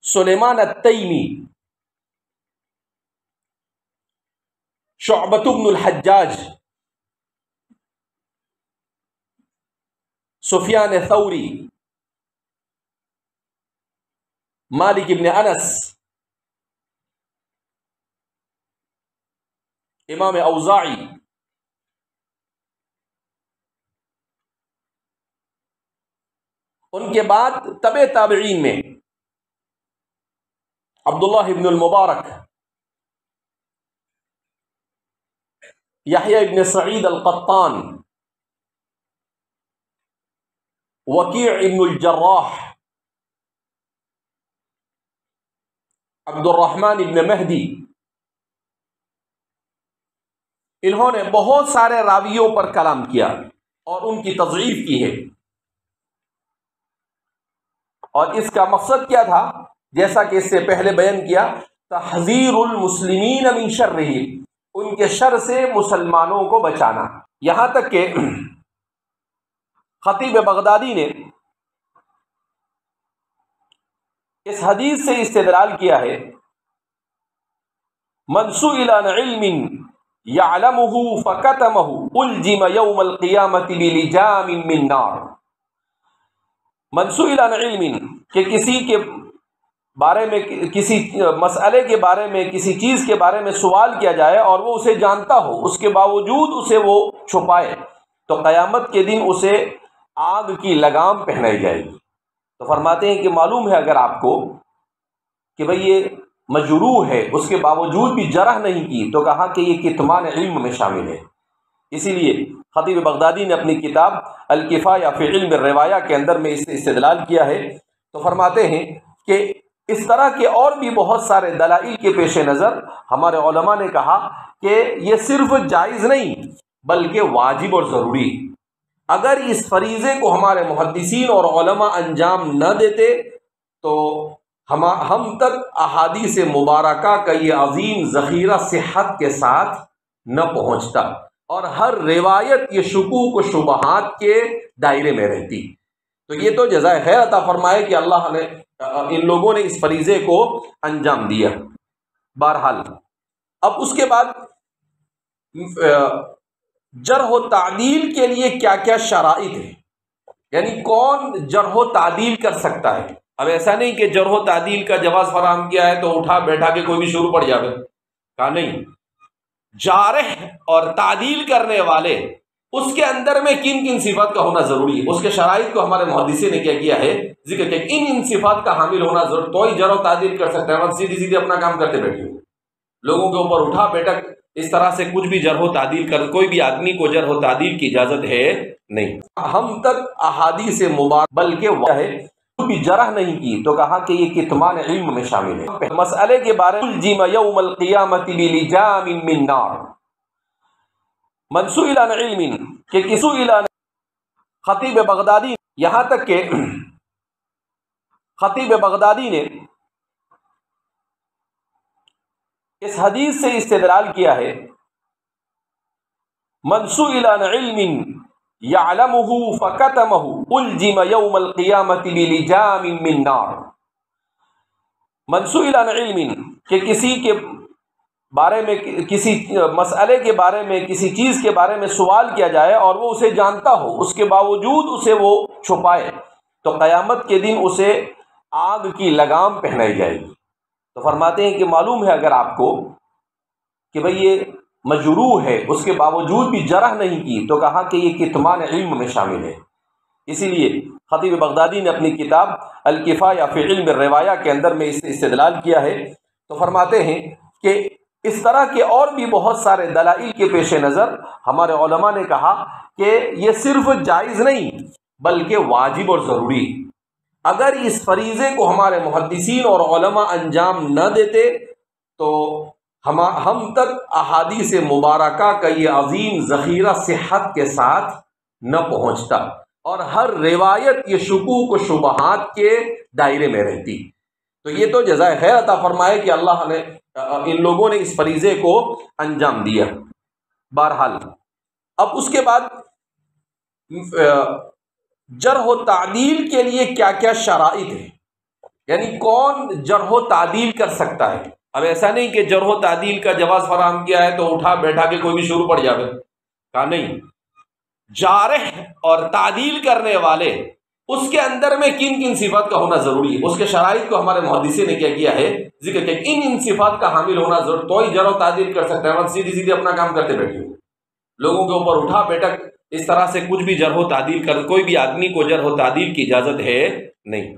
سلیمان التیمی، شعبۃ بن الحجاج، سفیان ثوری، مالک ابن انس، امام اوزاعی، ان کے بعد تبع تابعین میں عبداللہ ابن المبارک، یحییٰ ابن سعید القطان، وکیع ابن الجراح، عبد الرحمن ابن مہدی، انہوں نے بہت سارے راویوں پر کلام کیا اور ان کی تضعیف کی ہے، اور اس کا مقصد کیا تھا؟ جیسا کہ اس سے پہلے بیان کیا، تحذیر المسلمین من شرہ، ان کے شر سے مسلمانوں کو بچانا۔ یہاں تک کہ خطیب بغدادی نے اس حدیث سے استدلال کیا ہے، من سئل عن علم یعلمہ فکتمہ الجم یوم القیامۃ بلجام من نار۔ من سئل عن علم، کہ کسی کے بارے میں، کسی مسئلے کے بارے میں، کسی چیز کے بارے میں سوال کیا جائے اور وہ اسے جانتا ہو، اس کے باوجود اسے وہ چھپائے، تو قیامت کے دن اسے آگ کی لگام پہنائی جائے گی۔ تو فرماتے ہیں کہ معلوم ہے اگر آپ کو کہ بھئی یہ مجروح ہے، اس کے باوجود بھی جرح نہیں کی، تو کہا کہ یہ کتمان علم میں شامل ہے۔ اسی لیے خطیب بغدادی نے اپنی کتاب الکفایہ فی علم الروایہ کے اندر میں اس سے استدلال کیا ہے، تو فرماتے ہیں کہ اس طرح کے اور بھی بہت سارے دلائل کے پیش نظر ہمارے علماء نے کہا کہ یہ صرف جائز نہیں بلکہ واجب اور ضروری۔ اگر اس فریضے کو ہمارے محدثین اور علماء انجام نہ دیتے تو ہم تک احادیث مبارکہ کا یہ عظیم ذخیرہ صحت کے ساتھ نہ پہنچتا، اور ہر روایت یہ شکوک و شبہات کے دائرے میں رہتی۔ تو یہ تو جزائے خیر عطا فرمائے کہ اللہ نے ان لوگوں نے اس فریضے کو انجام دیا۔ بہرحال اب اس کے بعد جرح و تعدیل کے لیے کیا کیا شرائط ہیں، یعنی کون جرح و تعدیل کر سکتا ہے۔ اب ایسا نہیں کہ جرح و تعدیل کا جواز فراہم کیا ہے تو اٹھا بیٹھا کے کوئی بھی شروع پڑ جاوے، کہا نہیں، جارح اور تعدیل کرنے والے اس کے اندر میں کن کن صفات کا ہونا ضروری ہے، اس کے شرائط کو ہمارے محدثین نے کیا کیا ہے، ذکر کہ ان صفات کا حامل ہونا ضروری، تو ہی جرح و تعدیل کر سکتے ہیں۔ سیدھی سیدھی اپنا کام کرتے بیٹھے ہو، لوگوں کے اوپر اٹھا بیٹھک اس طرح سے کچھ بھی جرح و تعدیل کر، کوئی بھی آدمی کو جرح و تعدیل کی اجازت ہے نہیں۔ ہم تک احادیث مبارک بلکہ وہ ہے بھی جرح نہیں کی، تو کہا کہ یہ کتمان علم میں شامل ہے۔ مسئلے کے بارے میں الجم یوم القیامۃ بلجام من نار۔ من سئل عن علم، کہ کسی خطیب بغدادی، یہاں تک کہ خطیب بغدادی نے اس حدیث سے استدلال کیا ہے، من سئل عن علم یعلمہ فکتمہ الجم یوم القیامۃ بلجام من نار۔ من سئل عن علم، کہ کسی کے بارے میں، کسی مسئلے کے بارے میں، کسی چیز کے بارے میں سوال کیا جائے اور وہ اسے جانتا ہو، اس کے باوجود اسے وہ چھپائے، تو قیامت کے دن اسے آگ کی لگام پہنائی جائے گی۔ تو فرماتے ہیں کہ معلوم ہے اگر آپ کو کہ بھئی یہ مجروح ہے، اس کے باوجود بھی جرح نہیں کی، تو کہا کہ یہ کتمان علم میں شامل ہے۔ اسی لیے خطیب بغدادی نے اپنی کتاب الکفایہ فی علم الروایہ کے اندر میں اس سے استدلال کیا ہے، تو فرماتے ہیں کہ اس طرح کے اور بھی بہت سارے دلائل کے پیش نظر ہمارے علماء نے کہا کہ یہ صرف جائز نہیں بلکہ واجب اور ضروری۔ اگر اس فریضے کو ہمارے محدثین اور علماء انجام نہ دیتے تو ہم تک احادیث مبارکہ کا یہ عظیم ذخیرہ صحت کے ساتھ نہ پہنچتا، اور ہر روایت یہ شکوک و شبہات کے دائرے میں رہتی۔ تو یہ تو جزائے خیر عطا فرمائے کہ اللہ نے ان لوگوں نے اس فریضے کو انجام دیا۔ بہرحال اب اس کے بعد جرح و تعدیل کے لیے کیا کیا شرائط ہے، یعنی کون جرح و تعدیل کر سکتا ہے۔ اب ایسا نہیں کہ جرح و تعدیل کا جواز فراہم کیا ہے تو اٹھا بیٹھا کے کوئی بھی شروع پڑ جاوے، کہا نہیں، جارح اور تعدیل کرنے والے اس کے اندر میں کن کن صفات کا ہونا ضروری ہے، اس کے شرائط کو ہمارے محدثین نے کیا کیا ہے، ذکر کیا، ان صفات کا حامل ہونا ضروری، تو ہی جرح و تعدیل کر سکتا ہے، سیدھی سیدھی اپنا کام کرتے بیٹھے لوگوں کے اوپر اٹھا بیٹھک اس طرح سے کچھ بھی جرح و تعدیل کر، کوئی بھی آدمی کو جرح و تعدیل کی اجازت ہے نہیں۔